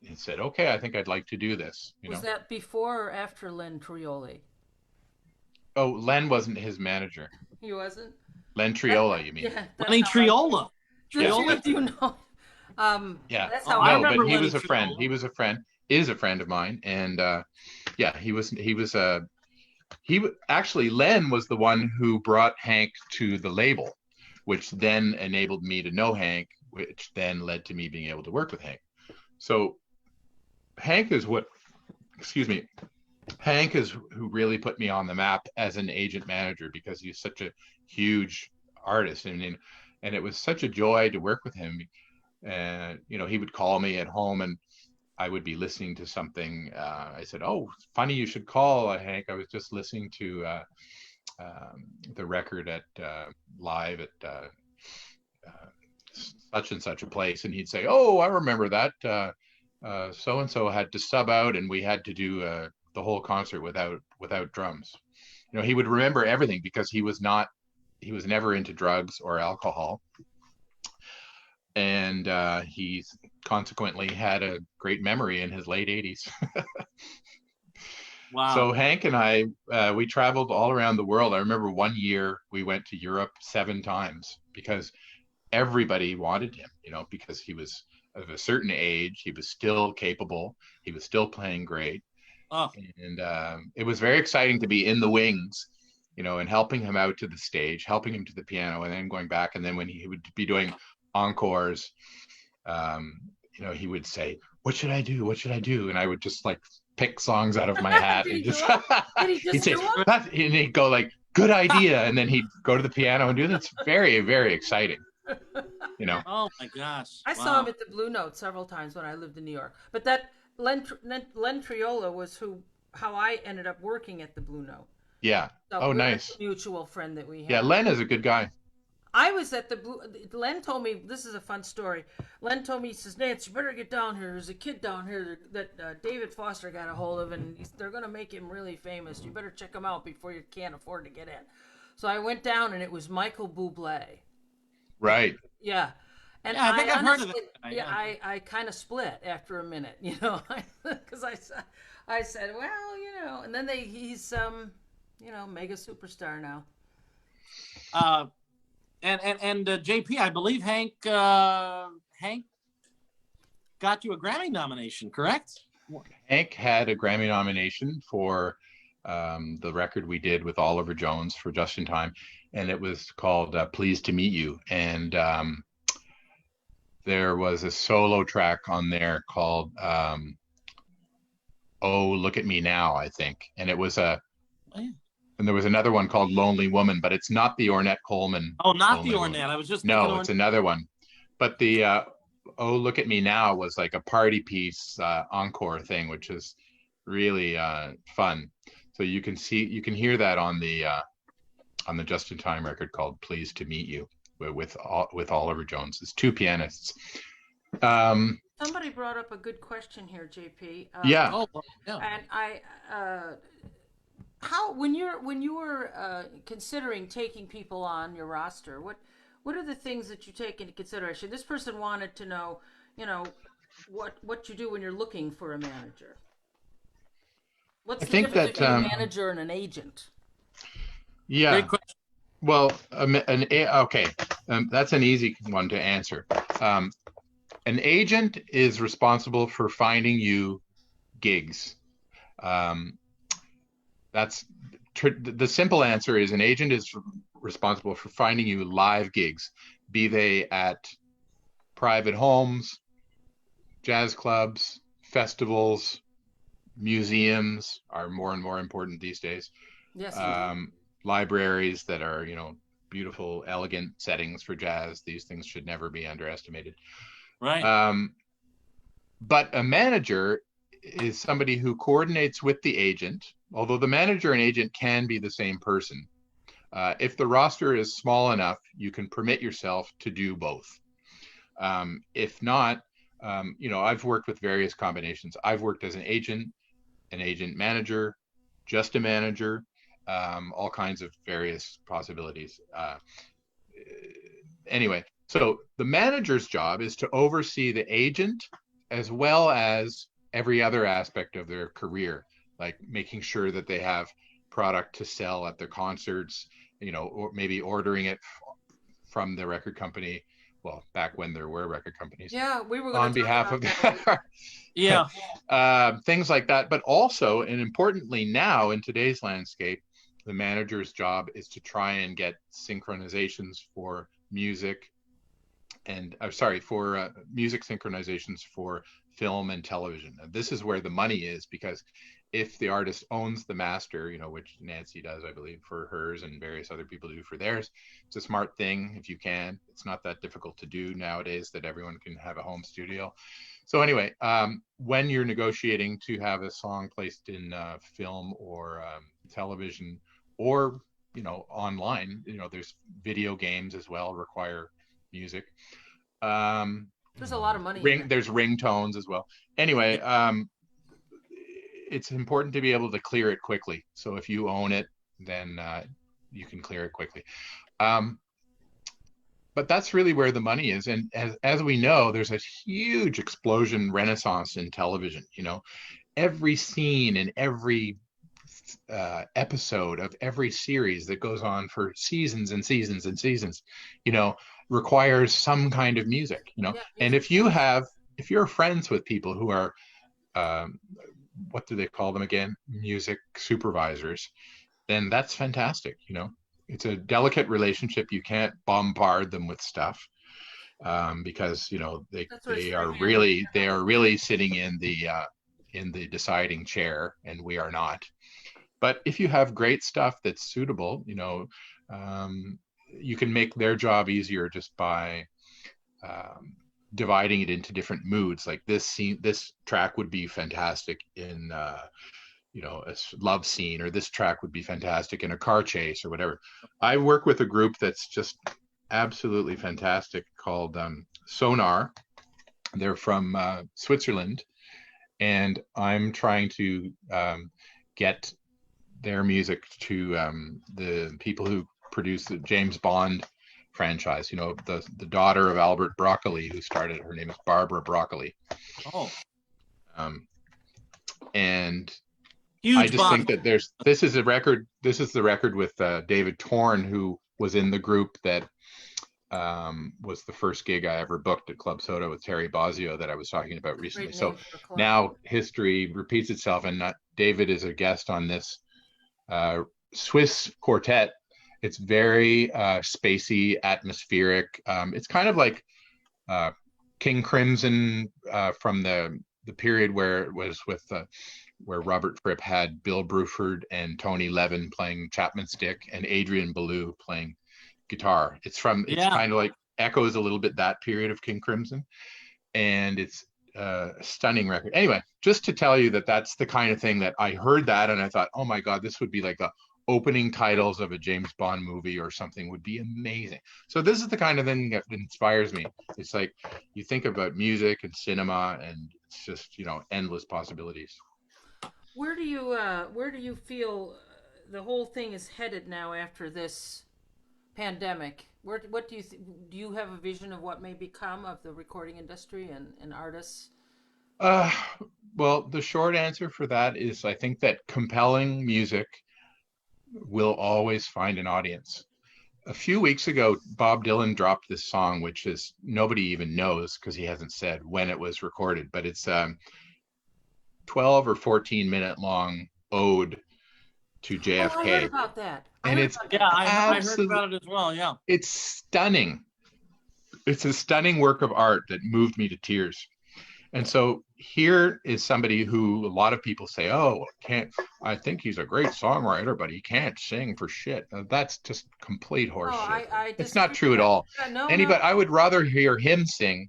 he said, okay, I think I'd like to do this. Was that before or after Len Trioli? Oh, Len wasn't his manager. He wasn't? Len Triola, you mean? Yeah, Lenny Triola. Triola, do you know? Yeah. That's how I remember. But he Lenny was a friend. Triola. He was a friend. Is a friend of mine, and actually Len was the one who brought Hank to the label, which then enabled me to know Hank, which then led to me being able to work with Hank. So Hank is who really put me on the map as an agent manager, because he's such a huge artist, and it was such a joy to work with him. And he would call me at home and I would be listening to something. I said, oh, funny you should call, Hank. I was just listening to the record at live at such and such a place, and he'd say, "Oh, I remember that. So and so had to sub out, and we had to do the whole concert without drums." You know, he would remember everything because he was never into drugs or alcohol, and he consequently had a great memory in his late 80s. Wow. So Hank and I, we traveled all around the world. I remember one year we went to Europe 7 times because everybody wanted him, you know, because he was of a certain age, he was still capable, he was still playing great. Oh. And it was very exciting to be in the wings, you know, and helping him out to the stage, helping him to the piano, and then going back. And then when he would be doing encores, you know, he would say, "What should I do? What should I do?" And I would just like pick songs out of my hat and just he'd say, and he'd go like, "Good idea," and then he'd go to the piano and do that. It's very, very exciting, you know. Oh my gosh. I saw him at the Blue Note several times when I lived in New York. But that Len Triola was how I ended up working at the Blue Note. Yeah. So oh, nice. Mutual friend that we have. Yeah, Len is a good guy. I was at the Blue. Len told me, this is a fun story. Len told me, he says, "Nance, you better get down here. There's a kid down here that David Foster got a hold of, and they're going to make him really famous. You better check him out before you can't afford to get in." So I went down, and it was Michael Bublé. Right. Yeah. And yeah, I think I've heard of it. Yeah, I kind of split after a minute, you know, because I said, well, you know, and then he's you know, mega superstar now. And JP, I believe Hank got you a Grammy nomination, correct? Hank had a Grammy nomination for the record we did with Oliver Jones for Just in Time, and it was called "Pleased to Meet You." And there was a solo track on there called "Oh, Look at Me Now," I think, and it was and there was another one called "Lonely Woman," but it's not the Ornette Coleman. Oh, not the Ornette. I was just no, it's another one. But the "Oh, Look at Me Now" was like a party piece encore thing, which is really fun. So you can hear that on the Just in Time record called "Pleased to Meet You" with Oliver Jones. It's 2 pianists. Somebody brought up a good question here, JP. Yeah. And how when you were considering taking people on your roster, what are the things that you take into consideration? This person wanted to know, you know, what you do when you're looking for a manager. What's the difference between a manager and an agent? Yeah. Great question. Well, okay, that's an easy one to answer. An agent is responsible for finding you gigs. That's the simple answer is an agent is responsible for finding you live gigs, be they at private homes, jazz clubs, festivals, museums are more and more important these days. Yes. Libraries that are, you know, beautiful, elegant settings for jazz. These things should never be underestimated. Right. But a manager is somebody who coordinates with the agent, although the manager and agent can be the same person. If the roster is small enough, you can permit yourself to do both. If not, you know, I've worked with various combinations. I've worked as an agent manager, just a manager, all kinds of various possibilities. Anyway, so the manager's job is to oversee the agent as well as every other aspect of their career, like making sure that they have product to sell at their concerts, you know, or maybe ordering it from the record company. Well, back when there were record companies. Yeah, we were on behalf of yeah, things like that. But also, and importantly now in today's landscape, the manager's job is to try and get synchronizations for music and music synchronizations for film and television. And this is where the money is, because if the artist owns the master, you know, which Nancy does, I believe, for hers and various other people do for theirs, it's a smart thing if you can. It's not that difficult to do nowadays that everyone can have a home studio. So anyway, when you're negotiating to have a song placed in film or television or online. There's video games as well require music. There's a lot of money in that. There's ringtones as well. Anyway, it's important to be able to clear it quickly. So if you own it, then you can clear it quickly. But that's really where the money is. And as we know, there's a huge explosion renaissance in television. Every scene and every episode of every series that goes on for seasons and seasons and seasons, requires some kind of music, and if you're friends with people who are, what do they call them again? Music supervisors, then that's fantastic. It's a delicate relationship. You can't bombard them with stuff, because they are really sitting in the deciding chair, and we are not. But if you have great stuff that's suitable, you can make their job easier just by dividing it into different moods. Like this track would be fantastic in a love scene, or this track would be fantastic in a car chase or whatever. I work with a group that's just absolutely fantastic called Sonar. They're from Switzerland, and I'm trying to get their music to the people who produced the James Bond franchise. The daughter of Albert Broccoli, who started it. Her name is Barbara Broccoli. Oh. And Huge I just Bond. think that this is the record with David Torn, who was in the group that was the first gig I ever booked at Club Soda with Terry Bozzio that I was talking about recently. So now history repeats itself, and David is a guest on this Swiss quartet. It's very spacey, atmospheric. It's kind of like King Crimson from the period where it was with where Robert Fripp had Bill Bruford and Tony Levin playing Chapman stick and Adrian Belew playing guitar. It's kind of like echoes a little bit that period of King Crimson, and it's a stunning record. Anyway, just to tell you that's the kind of thing that I heard that and I thought, oh my God, this would be like the opening titles of a James Bond movie or something. Would be amazing. So this is the kind of thing that inspires me. It's like you think about music and cinema, and it's just endless possibilities. Where do you feel the whole thing is headed now after this pandemic? What do you have a vision of what may become of the recording industry and artists? Well, the short answer for that is I think that compelling music will always find an audience. A few weeks ago, Bob Dylan dropped this song, which is nobody even knows because he hasn't said when it was recorded, but it's 12 or 14 minute long ode to JFK. Oh, I heard about that. I heard about it as well. Yeah, it's stunning. It's a stunning work of art that moved me to tears. And so here is somebody who a lot of people say, oh, I think he's a great songwriter, but he can't sing for shit. That's just complete horseshit. It's not true at all. But I would rather hear him sing,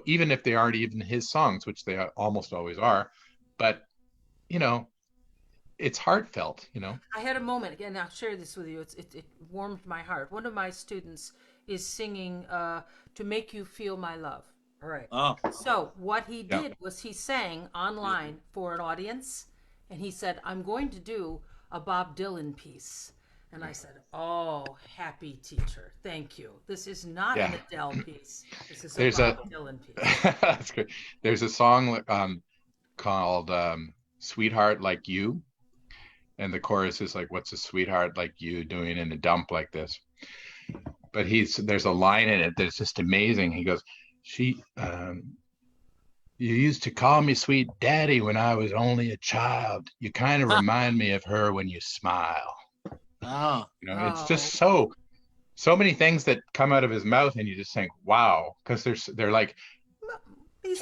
even if they aren't even his songs, which they almost always are. But, it's heartfelt, I had a moment, and I'll share this with you. It warmed my heart. One of my students is singing To Make You Feel My Love. All right. Oh. So what he did was he sang online for an audience, and he said, I'm going to do a Bob Dylan piece. And I said, oh, happy teacher. Thank you. This is not an Adele piece. This is a Bob Dylan piece. That's good. There's a song called Sweetheart Like You. And the chorus is like, what's a sweetheart like you doing in a dump like this? But there's a line in it that's just amazing. He goes, you used to call me sweet daddy when I was only a child. You kind of remind me of her when you smile. Oh. It's just so many things that come out of his mouth, and you just think, wow, because they're like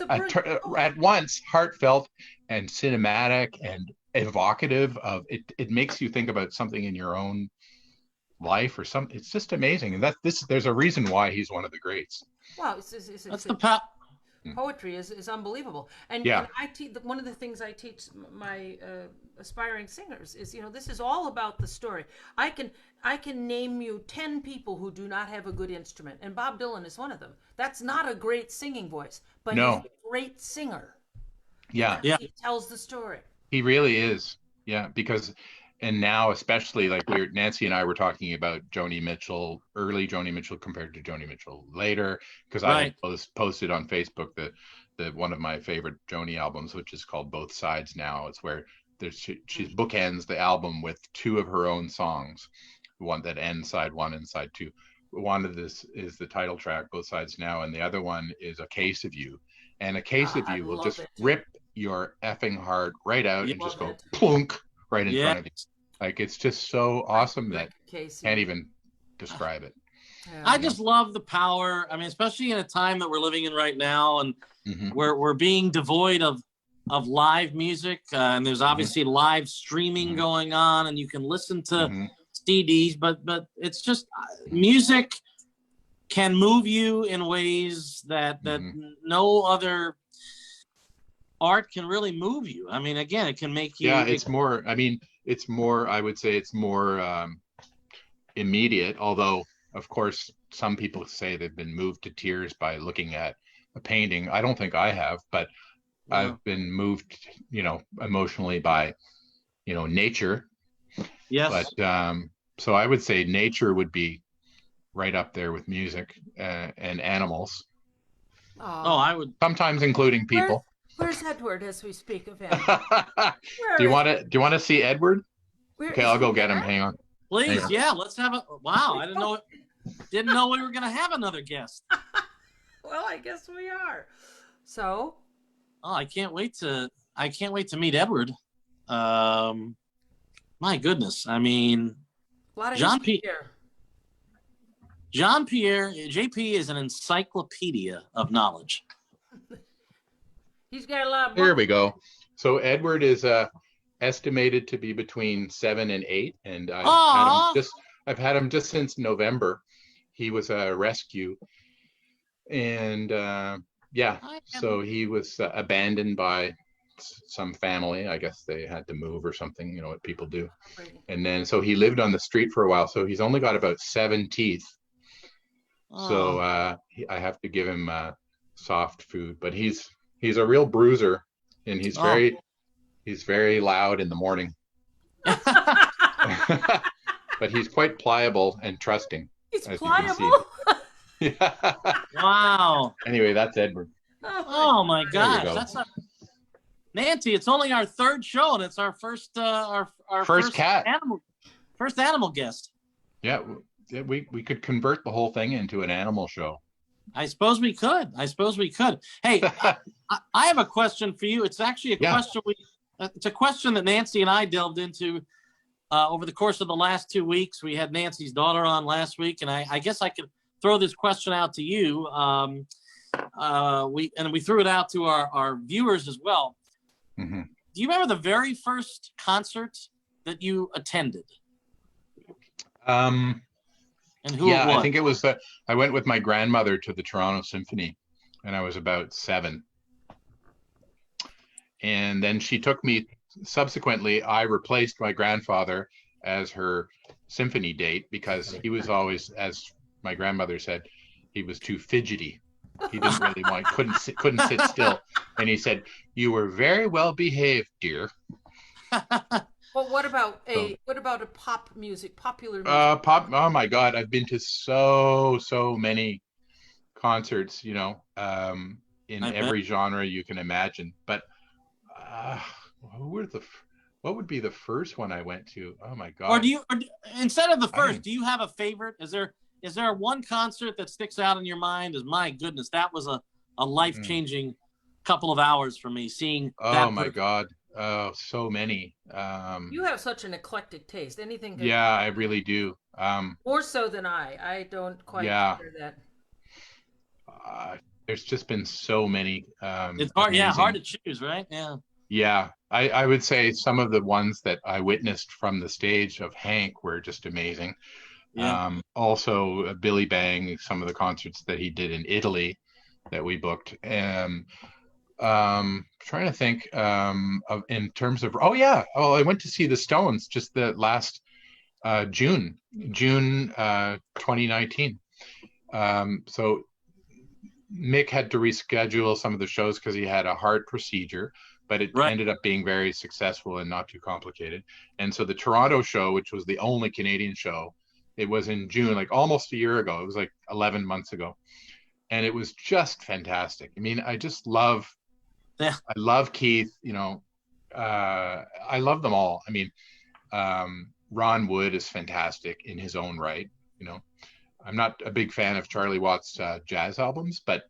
at once heartfelt and cinematic and evocative of it. It makes you think about something in your own life or something. It's just amazing, and there's a reason why he's one of the greats. Wow, that's the power. poetry is unbelievable. And Yeah. and I teach, one of the things I teach my aspiring singers is, this is all about the story. I can name you 10 people who do not have a good instrument, and Bob Dylan is one of them. That's not a great singing voice, but he's No. a great singer Yeah. because he tells the story. He really is. Yeah, because and now especially like Nancy and I were talking about Joni Mitchell, early Joni Mitchell compared to Joni Mitchell later, because I had posted on Facebook that one of my favorite Joni albums, which is called Both Sides Now. It's where she's bookends the album with two of her own songs, one that ends side one and side two. One of this is the title track, Both Sides Now, and the other one is A Case of You. And A Case of You will just rip your effing heart right out and just go plunk right in front of you. Like, it's just so awesome that can't even describe it. I just love the power. I mean, especially in a time that we're living in right now, and we're being devoid of live music, and there's obviously live streaming going on, and you can listen to CDs, but it's just music can move you in ways that no other art can really move you. I mean, again, it can make you. Yeah, it's more. I mean, it's more. I would say it's more immediate. Although, of course, some people say they've been moved to tears by looking at a painting. I don't think I have, but I've been moved, emotionally by, nature. Yes. But so I would say nature would be right up there with music and animals. Oh, I would sometimes including people. Where's Edward as we speak of him? Do you want to see Edward? Okay, I'll go get him. Hang on. Please, yeah, let's have a. Wow, I didn't know we were going to have another guest. Well, I guess we are. So. Oh, I can't wait to meet Edward. My goodness, I mean, Jean-Pierre, JP is an encyclopedia of knowledge. He's got a lot of books. Here we go. So Edward is estimated to be between 7 and 8, and I've had him just since November. He was a rescue, and so he was abandoned by some family. I guess they had to move or something. You know what people do. And then so he lived on the street for a while. So he's only got about 7 teeth. So I have to give him soft food, but he's a real bruiser, and he's very loud in the morning. But he's quite pliable and trusting. He's pliable. Yeah. Wow. Anyway, that's Edward. Oh my gosh, that's Nancy. It's only our 3rd show, and it's our first first cat animal guest. Yeah, we could convert the whole thing into an animal show. I suppose we could. Hey, I have a question for you. It's actually a question it's a question that Nancy and I delved into over the course of the last 2 weeks. We had Nancy's daughter on last week, and I guess I could throw this question out to you. We threw it out to our viewers as well. Mm-hmm. Do you remember the very first concert that you attended? And who it was? I think it was I went with my grandmother to the Toronto Symphony, and I was about 7. And then she took me. Subsequently, I replaced my grandfather as her symphony date because he was always, as my grandmother said, he was too fidgety. He didn't really couldn't sit still. And he said, "You were very well behaved, dear." Well, what about a popular music? Pop. Oh my God, I've been to so many concerts, in every genre you can imagine. But what would be the first one I went to? Oh my God. Or instead of the first, do you have a favorite? Is there one concert that sticks out in your mind as, my goodness, that was a life-changing couple of hours for me seeing that? Oh my God. Oh, so many. You have such an eclectic taste. Anything good? Yeah, I really do. More so than I don't quite hear that. There's just been so many. It's hard, hard to choose, right? Yeah. Yeah, I would say some of the ones that I witnessed from the stage of Hank were just amazing. Yeah. Also, Billy Bang, some of the concerts that he did in Italy that we booked. Trying to think of in terms of, oh yeah, I went to see the Stones just the last June 2019. So Mick had to reschedule some of the shows because he had a heart procedure, but it Right. ended up being very successful and not too complicated. And so the Toronto show, which was the only Canadian show, it was in June, like almost a year ago. It was like 11 months ago. And it was just fantastic. I mean, I just love, Yeah. I love Keith, I love them all. I mean, Ron Wood is fantastic in his own right. I'm not a big fan of Charlie Watts' jazz albums, but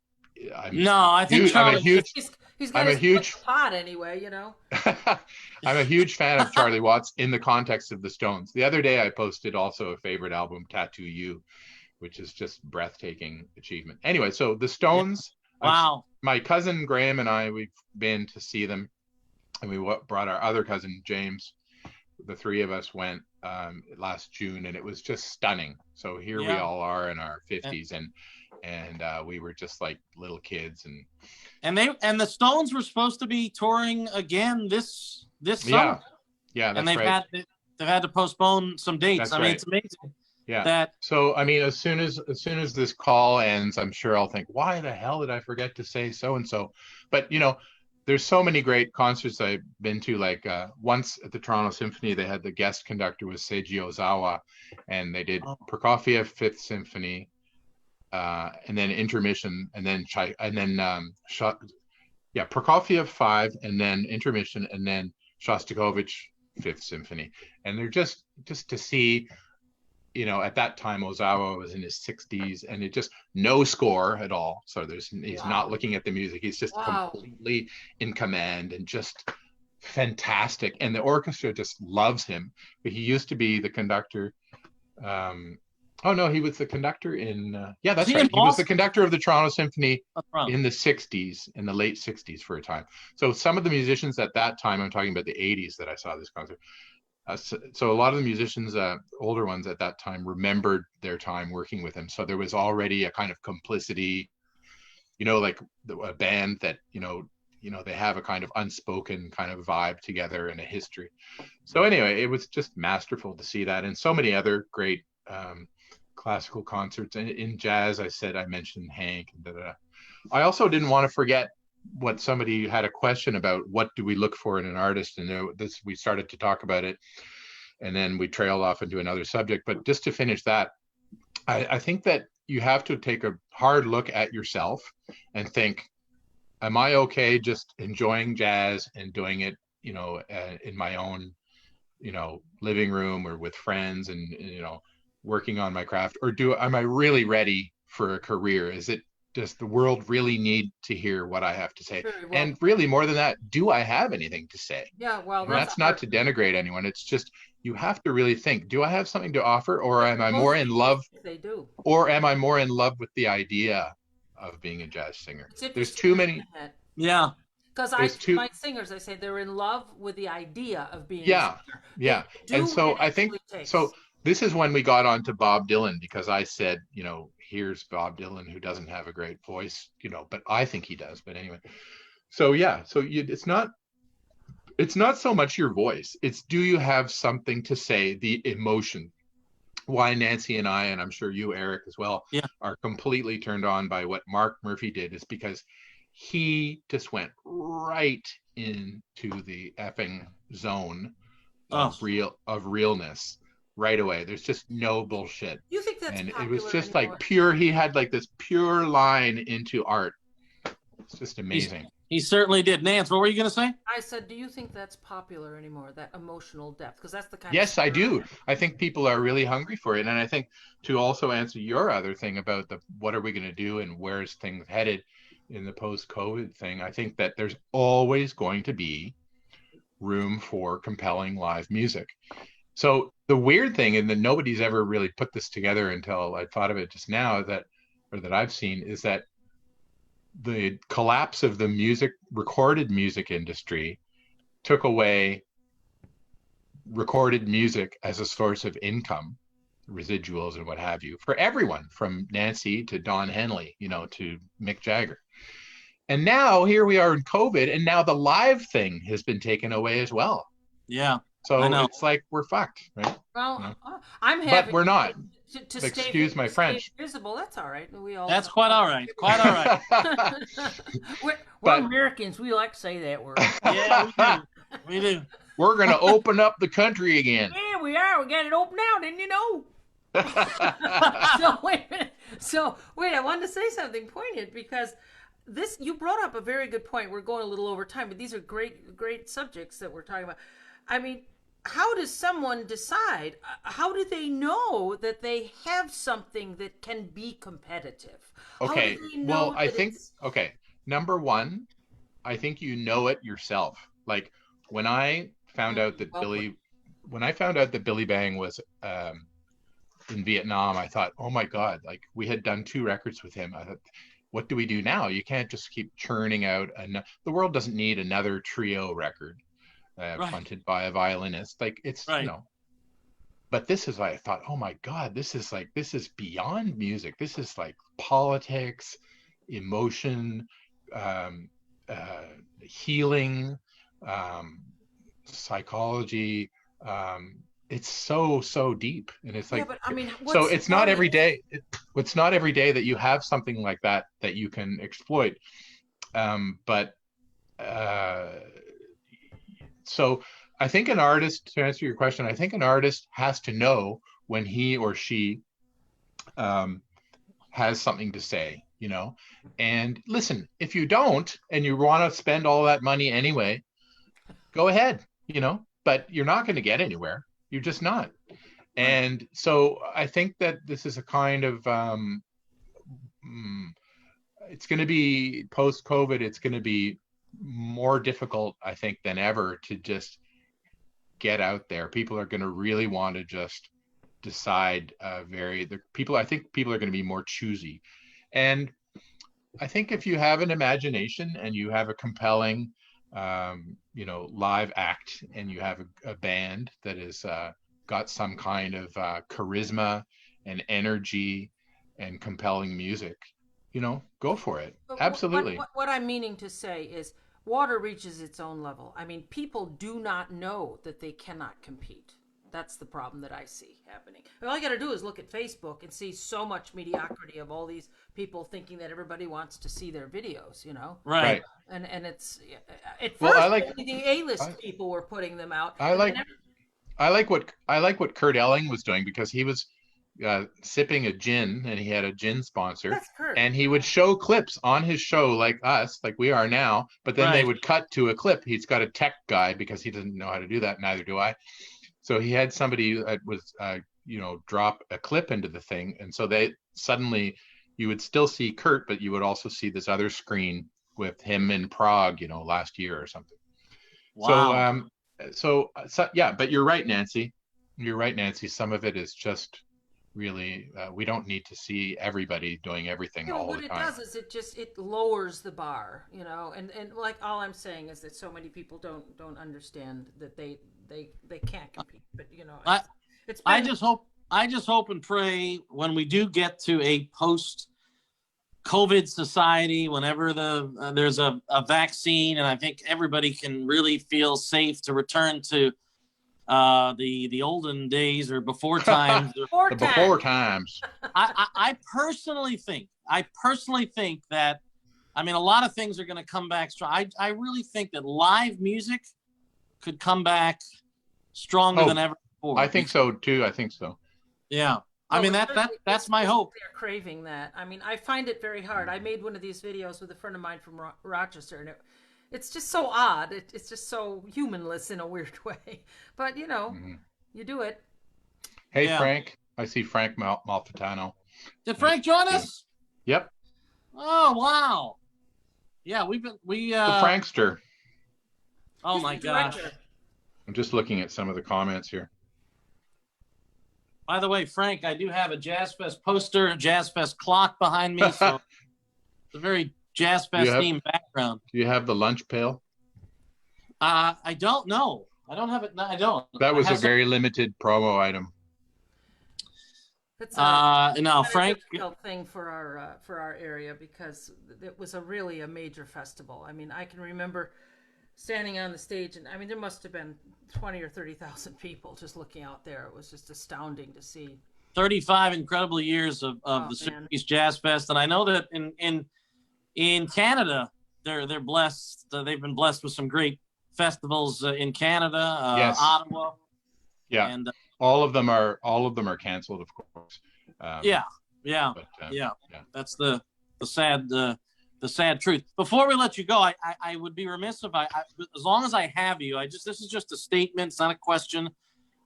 No, I think I'm a Charlie. huge, He's got I'm a his huge, pot anyway, you know. I'm a huge fan of Charlie Watts in the context of the Stones. The other day I posted also a favorite album, Tattoo You, which is just breathtaking achievement. Anyway, so the Stones, Wow. my cousin Graham and I, we've been to see them, and we brought our other cousin James. The three of us went last June, and it was just stunning. So here we all are in our 50s, and we were just like little kids, and the Stones were supposed to be touring again this summer. Yeah, that's and they've right. They've had to postpone some dates. That's I mean, right. it's amazing. Yeah. So I mean, as soon as this call ends, I'm sure I'll think, why the hell did I forget to say so and so? But there's so many great concerts I've been to. Like once at the Toronto Symphony, they had the guest conductor was Seiji Ozawa, and they did Prokofiev Fifth Symphony, and then intermission, and then Prokofiev 5, and then intermission, and then Shostakovich Fifth Symphony. And they're just to see, at that time Ozawa was in his 60s, and it just no score at all. So he's not looking at the music. He's just completely in command and just fantastic. And the orchestra just loves him. But he used to be the conductor. Oh no, he was the conductor in that's right. He was the conductor of the Toronto Symphony in the 60s, in the late 60s for a time. So some of the musicians at that time, I'm talking about the 80s that I saw this concert. So a lot of the musicians, older ones at that time, remembered their time working with him. So there was already a kind of complicity, like a band that, they have a kind of unspoken kind of vibe together and a history. So anyway, it was just masterful to see that, and so many other great classical concerts. And in jazz, I mentioned Hank. I also didn't want to forget what somebody had a question about. What do we look for in an artist? And we started to talk about it, and then we trailed off into another subject. But just to finish that, I think that you have to take a hard look at yourself and think, am I okay just enjoying jazz and doing it, in my own, living room or with friends, and working on my craft, or am I really ready for a career? Does the world really need to hear what I have to say? And really, more than that, do I have anything to say? Yeah, well, that's not to denigrate anyone. It's just, you have to really think, do I have something to offer, or am I more in love? They do. Or am I more in love with the idea of being a jazz singer? There's too many. Yeah. Because my singers, I say they're in love with the idea of being a singer. Yeah. And so I think, so this is when we got on to Bob Dylan, because I said, here's Bob Dylan, who doesn't have a great voice, but I think he does. But anyway, so it's not so much your voice. It's, do you have something to say, the emotion? Why Nancy and I, and I'm sure you, Eric, as well, are completely turned on by what Mark Murphy did, is because he just went right into the effing zone of realness right away. There's just no bullshit. You think that's and popular it was just anymore? like pure. He had like this pure line into art. It's just amazing. He certainly did. Nance, what were you going to say? I said, do you think that's popular anymore, that emotional depth? Because that's the kind Yes, I do. I think people are really hungry for it. And I think, to also answer your other thing about what are we going to do and where's things headed in the post-COVID thing, I think that there's always going to be room for compelling live music. So the weird thing, and that nobody's ever really put this together until I thought of it just now, that I've seen, is that the collapse of the recorded music industry took away recorded music as a source of income, residuals and what have you for everyone from Nancy to Don Henley, you know, to Mick Jagger. And now here we are in COVID, and now the live thing has been taken away as well. Yeah. So I know. it's like we're fucked, right? Well, You know? I'm happy. But we're not. To Excuse my French. Stay visible. That's all right. We all. That's quite all right. Quite all right. we're But- Americans. We like to say that word. Yeah, we do. We're going to open up the country again. Yeah, we are. We got it open now, didn't you know? So wait a minute. So wait, I wanted to say something poignant because this you brought up a very good point. We're going a little over time, but these are great subjects that we're talking about. I mean, how does someone decide? How do they know that they have something that can be competitive? Okay. How do they know Well, I that think, it's- okay. Number one, I think you know it yourself. Like when I found out that Billy Bang was in Vietnam, I thought, oh my God, like we had done 2 records with him. I thought, what do we do now? You can't just keep churning out. The world doesn't need another trio record fronted by a violinist. Like it's, Right. you know, but this is, I thought, oh my God, this is beyond music. This is like politics, emotion, healing, psychology. It's so deep, and it's like, yeah, but I mean, so what's it's not funny- every day. It's not every day that you have something like that you can exploit. But so I think an artist, to answer your question, I think an artist has to know when he or she has something to say, you know. And listen, if you don't, and you want to spend all that money anyway, go ahead, you know. But you're not going to get anywhere. You're just not. And so I think that this is a kind of it's going to be post-COVID. It's going to be more difficult, I think, than ever to just get out there. People are going to really want to just decide I think people are going to be more choosy. And I think if you have an imagination and you have a compelling, you know, live act, and you have a band that is got some kind of charisma and energy and compelling music, you know, go for it. But Absolutely. What I'm meaning to say is water reaches its own level. I mean, people do not know that they cannot compete. That's the problem that I see happening. All you got to do is look at Facebook and see so much mediocrity of all these people thinking that everybody wants to see their videos, you know? Right. And it's at first Well, I like- only the A-list people were putting them out. I like what Kurt Elling was doing, because he was sipping a gin, and he had a gin sponsor. That's Kurt. And he would show clips on his show like us, like we are now, but then they Right. would cut to a clip. He's got a tech guy, because he doesn't know how to do that. Neither do I. So he had somebody that was, you know, drop a clip into the thing. And so they suddenly, you would still see Kurt, but you would also see this other screen with him in Prague, you know, last year or something. Wow. So yeah, but you're right, Nancy. You're right, Nancy. Some of it is just really, we don't need to see everybody doing everything You know, all what the it time. does is it lowers the bar, you know, and like all I'm saying is that so many people don't understand that they can't compete. But you know, it's I been- just hope and pray when we do get to a post-COVID society, whenever there's a vaccine, and I think everybody can really feel safe to return to the olden days or before times. Four The times. before times. I personally think that, I mean, a lot of things are going to come back strong. I really think that live music could come back stronger Oh, than ever before. I think so too. I think so. Yeah. I Well, mean, especially that's my hope. They're craving that. I mean, I find it very hard. I made one of these videos with a friend of mine from Rochester, and it's just so odd. It's just so humanless in a weird way. But you know, you do it. Hey, Yeah. Frank. I see Frank Malfitano. Did Frank join us? Yep. Oh, wow. Yeah, we The Frankster. oh He's my the gosh. director. I'm just looking at some of the comments here. By the way, Frank, I do have a Jazz Fest poster, a Jazz Fest clock behind me, so it's a very Jazz Fest themed background. Do you have the lunch pail? I don't know. I don't have it. No, I don't. That was I a have some- very limited promo item. It's Now, a Frank, difficult thing for our area because it was a major festival. I mean, I can remember standing on the stage, and I mean, there must have been 20 or 30,000 people just looking out there. It was just astounding to see. 35 incredible years of the Southeast Jazz Fest, and I know that in Canada, they're blessed. They've been blessed with some great festivals in Canada, Yes. Ottawa. Yeah, and all of them are canceled, of course. Yeah. That's the sad truth. Before we let you go, I would be remiss if I as long as I have you, this is just a statement, it's not a question.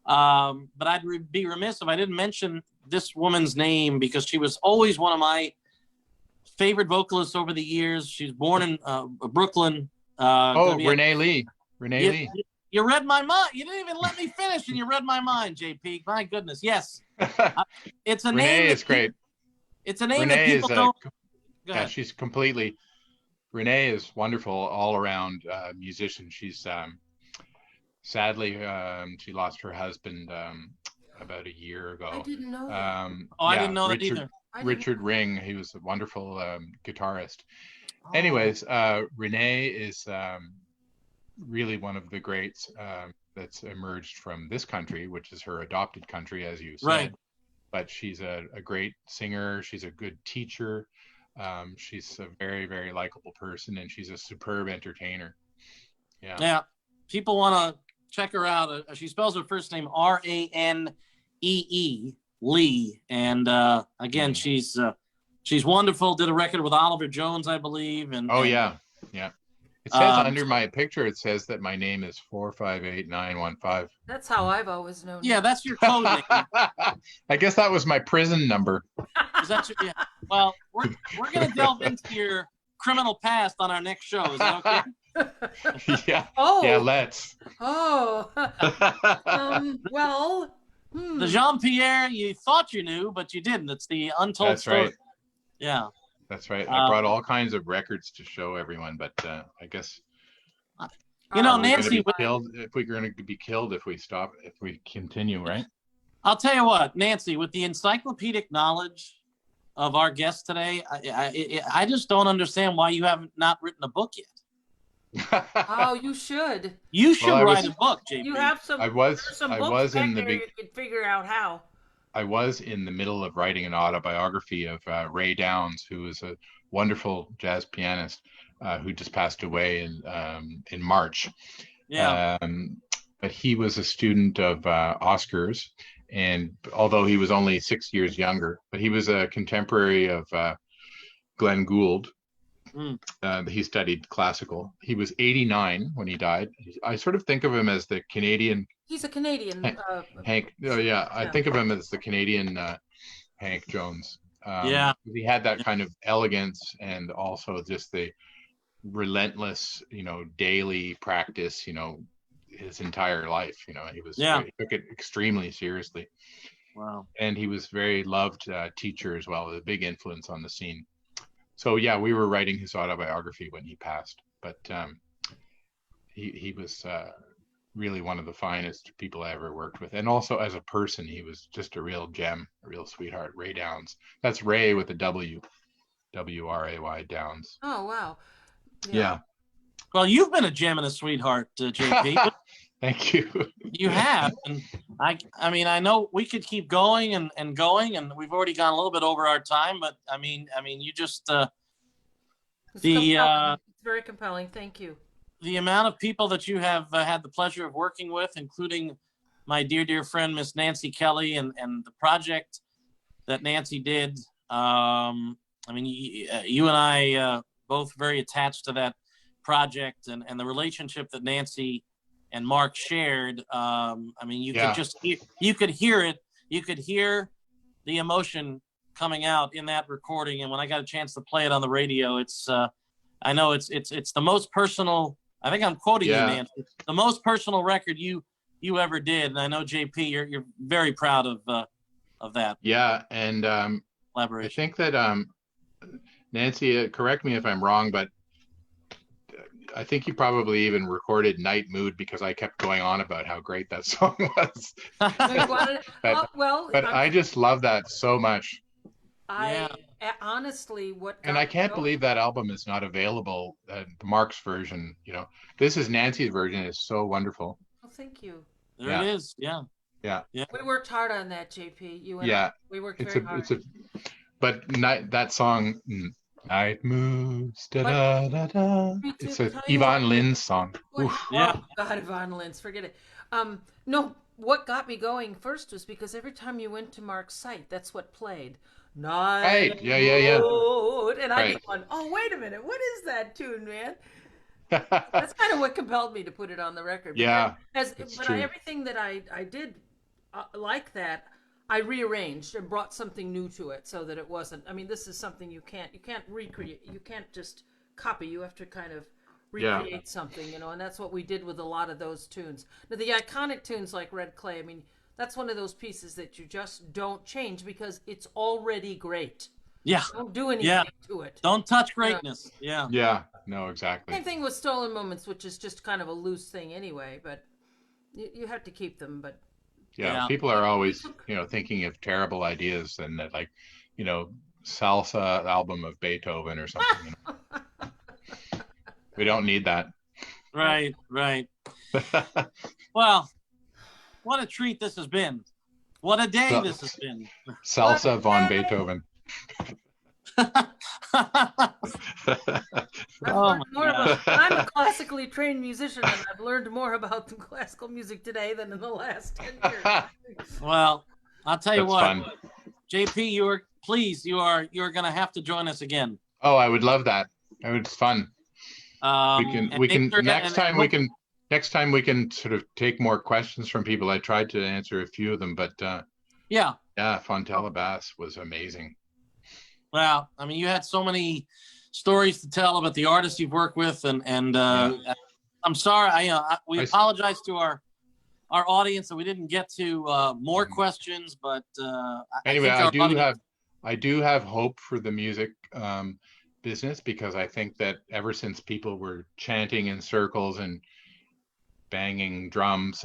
But I'd be remiss if I didn't mention this woman's name, because she was always one of my favorite vocalists over the years. She's born in Brooklyn. Renee Lee. Lee. You read my mind. You didn't even let me finish, and you read my mind, JP. My goodness, yes. It's a name. Renee is great. It's a name Renee that people don't. Yeah, she's completely. Renee is wonderful all around musician. She's sadly she lost her husband about a year ago. I didn't know that. I didn't know that either. Richard Ring. He was a wonderful guitarist. Anyways, Renee is really one of the greats that's emerged from this country, which is her adopted country, as you said. Right. But she's a great singer. She's a good teacher. She's a very, very likable person, and she's a superb entertainer. Yeah. Yeah. People want to check her out. She spells her first name Ranee, Lee. And again, she's wonderful. Did a record with Oliver Jones, I believe. Yeah. It says under my picture, it says that my name is 458915. That's how I've always known. Yeah, that's your code name. I guess that was my prison number. Is that your, yeah. Well, we're going to delve into your criminal past on our next show. Is that okay? Yeah. Oh. Yeah, let's. Oh. Well. The Jean-Pierre you thought you knew, but you didn't. It's the untold story. Right. Yeah. That's right. I brought all kinds of records to show everyone, but I guess Nancy, if we're going to be killed if we continue, right? I'll tell you what, Nancy, with the encyclopedic knowledge of our guest today, I just don't understand why you haven't not written a book yet. Oh, you should. You should write a book, JP. You have some. I was books in the back there you could figure out how. I was in the middle of writing an autobiography of Ray Downs, who is a wonderful jazz pianist who just passed away in March. Yeah. But he was a student of Oscar's, and although he was only 6 years younger, but he was a contemporary of Glenn Gould. He studied classical. He was 89 when he died. I sort of think of him as the Canadian. He's a Canadian. Hank. Oh yeah, I think of him as the Canadian Hank Jones. He had that kind of elegance and also just the relentless, daily practice. His entire life. He took it extremely seriously. Wow. And he was very loved teacher as well, a big influence on the scene. So yeah, we were writing his autobiography when he passed, but he was really one of the finest people I ever worked with, and also as a person, he was just a real gem, a real sweetheart. Ray Downs. That's Ray with a W, W-R-A-Y Downs. Oh wow. Yeah. Well, you've been a gem and a sweetheart, JP. Thank you. You have, and I mean, I know we could keep going and going, and we've already gone a little bit over our time, but I mean, you just it's very compelling. Thank you. The amount of people that you have had the pleasure of working with, including my dear friend Miss Nancy Kelly, and the project that Nancy did. I mean, you and I both very attached to that project, and the relationship that Nancy and Mark shared. I mean, you could just you could hear it. You could hear the emotion coming out in that recording. And when I got a chance to play it on the radio, it's I know it's the most personal. I think I'm quoting you, Nancy. The most personal record you ever did. And I know JP, you're very proud of that. Yeah, and collaboration. I think that Nancy, correct me if I'm wrong, but I think you probably even recorded Night Mood because I kept going on about how great that song was. But I just love that so much. I honestly, what got And I can't me believe that album is not available. Mark's version, this is Nancy's version. Is so wonderful. Oh, thank you. There it is. Yeah. We worked hard on that, JP. You and Yeah. I. We worked very hard. But that song, Night Moves, da da da da. It's a Yvonne Lynn's song. Oh God, Yvonne Lynn's, forget it. No, what got me going first was because every time you went to Mark's site, that's what played. Right. Yeah. And I'd be going, oh, wait a minute, what is that tune, man? That's kind of what compelled me to put it on the record. Yeah. Everything that I did like that, I rearranged and brought something new to it so that it wasn't. I mean, this is something you can't recreate. You can't just copy. You have to kind of recreate something, and that's what we did with a lot of those tunes. Now, the iconic tunes like Red Clay, I mean, that's one of those pieces that you just don't change because it's already great. Yeah. Don't do anything to it. Don't touch greatness. Yeah. Yeah. No, exactly. Same thing with Stolen Moments, which is just kind of a loose thing anyway, but you have to keep them, but. Yeah, people are always, thinking of terrible ideas and that, like, salsa album of Beethoven or something. We don't need that. Right. Well, what a treat this has been. What a day this has been. Salsa von Beethoven. I'm a classically trained musician, and I've learned more about the classical music today than in the last 10 years. Well, I'll tell you That's what, fun. JP, you're going to have to join us again. Oh, I would love that. It's fun. Next time we can sort of take more questions from people. I tried to answer a few of them, but Fontella Bass was amazing. Well, I mean, you had so many stories to tell about the artists you've worked with, and I'm sorry. We apologize to our audience that we didn't get to more questions, but anyway, I do have hope for the music business, because I think that ever since people were chanting in circles and banging drums,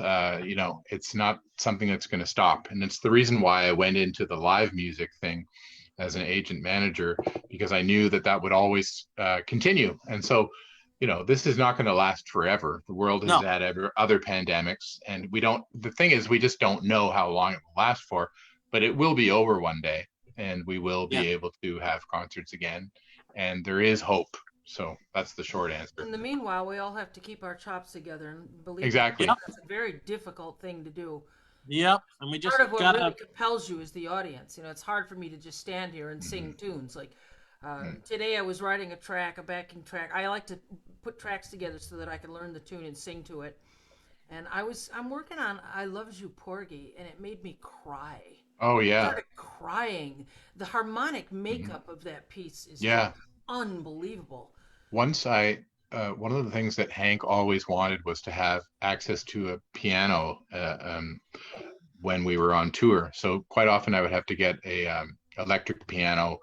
it's not something that's going to stop, and it's the reason why I went into the live music thing as an agent manager, because I knew that would always continue. And so, this is not going to last forever. The world has had other pandemics, and the thing is, we just don't know how long it will last for, but it will be over one day, and we will be able to have concerts again, and there is hope. So that's the short answer. In the meanwhile, we all have to keep our chops together and believe exactly. That's a very difficult thing to do. Yep, and we just part of what really compels you is the audience. It's hard for me to just stand here and sing tunes. Like today, I was writing a backing track. I like to put tracks together so that I can learn the tune and sing to it. And I'm working on "I Loves You, Porgy," and it made me cry. Oh yeah, I started crying. The harmonic makeup of that piece is unbelievable. Once one of the things that Hank always wanted was to have access to a piano when we were on tour. So quite often I would have to get a electric piano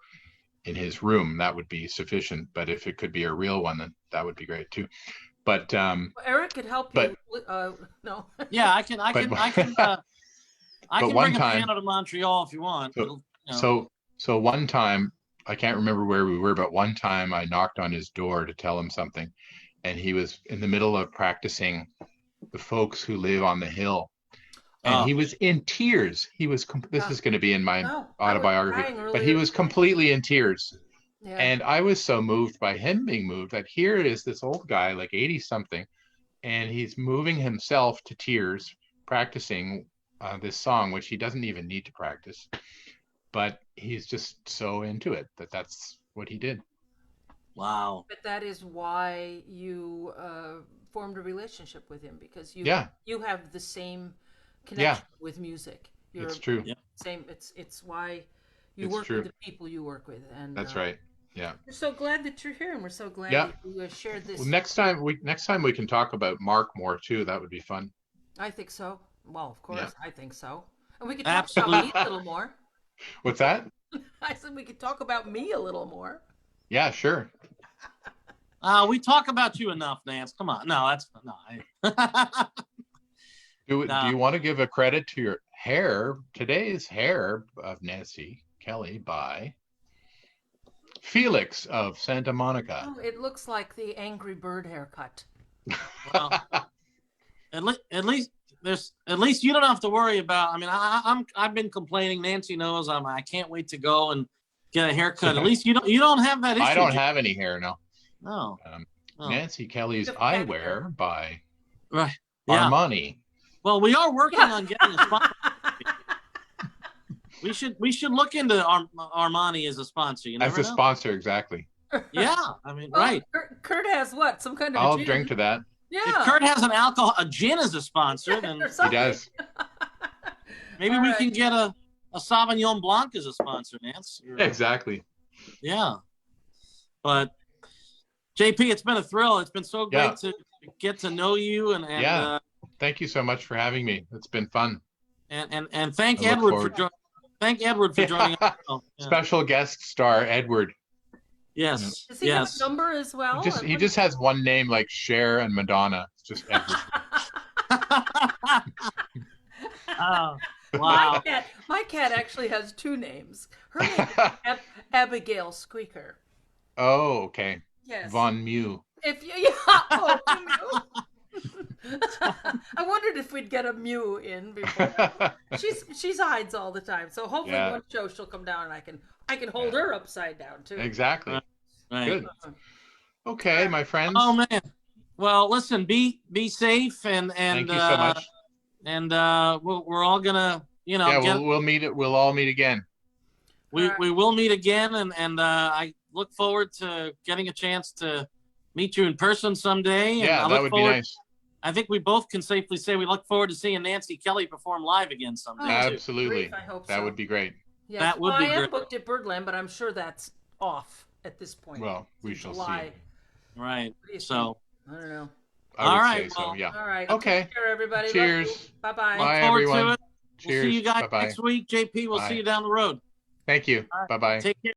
in his room. That would be sufficient. But if it could be a real one, then that would be great too. But Eric could help you. No. Yeah, I can bring a piano to Montreal if you want. So one time, I can't remember where we were, but one time I knocked on his door to tell him something, and he was in the middle of practicing "The Folks Who Live on the Hill," and he was in tears. This is going to be in my autobiography, but he was completely in tears. Yeah. And I was so moved by him being moved that here is this old guy, like 80 something, and he's moving himself to tears, practicing this song, which he doesn't even need to practice. But he's just so into it that's what he did. Wow. But that is why you formed a relationship with him, because you have the same connection with music. It's true. Same. It's why you work with the people you work with, and that's right. Yeah. We're so glad that you're here, and we're so glad that you shared this. Well, next time we can talk about Mark more too. That would be fun. I think so. Well, of course, I think so. And we could talk about me a little more. What's that? I said we could talk about me a little more. Yeah, sure. We talk about you enough, Nance. Come on. No, that's no. Do you want to give a credit to your hair? Today's hair of Nancy Kelly by Felix of Santa Monica. Oh, it looks like the Angry Bird haircut. Well, at least you don't have to worry about. I mean, I've been complaining. Nancy knows I can't wait to go and get a haircut. At least you don't have that issue. I don't have any hair, no. No. Nancy Kelly's Eyewear by Right. Yeah. Armani. Well, we are working on getting a sponsor. We should look into Armani as a sponsor. You never As a know. sponsor, exactly. Yeah, I mean, Oh, right. Kurt has what? Some kind of I'll gin? drink to that. Yeah. If Kurt has a gin as a sponsor, then Or He something. does. maybe All we right. can get a Sauvignon Blanc as a sponsor, Nance. Exactly. Yeah. But JP, it's been a thrill. It's been so great to get to know you and Yeah. Thank you so much for having me. It's been fun. and thank I look Edward forward. thank Edward for joining us. Oh, yeah. Special guest star Edward. Yes. Does he have a number as well? He just has one name like Cher and Madonna. It's just Edward. Oh, wow. My cat actually has two names. Her name is Abigail Squeaker. Oh, okay. Yes. Von Mew. If you, yeah. Oh, Mew. I wondered if we'd get a Mew in before. She hides all the time, so hopefully Yeah. one show she'll come down and I can hold her upside down too. Exactly. Right. Good. Okay, my friends. Oh man. Well, listen, be safe and Thank you so much. And we're all gonna, Yeah, we'll all meet again. we will meet again, and I look forward to getting a chance to meet you in person someday. And Yeah, I that look would forward, be nice. I think we both can safely say we look forward to seeing Nancy Kelly perform live again someday. Oh, too. Absolutely. Grief, I hope That so. would be great. Yes. that would well, be I am great. booked at Birdland, but I'm sure that's off at this point. Well, we shall July. see. Right. What do you So, I don't know. I would All right, say so, well, yeah. All right. Okay. Take care, everybody. Cheers. Bye bye. Bye, forward everyone. to it. Cheers. We'll see you guys Bye-bye. next week. JP, we'll Bye. see you down the road. Thank you. All right. Bye-bye. Take care.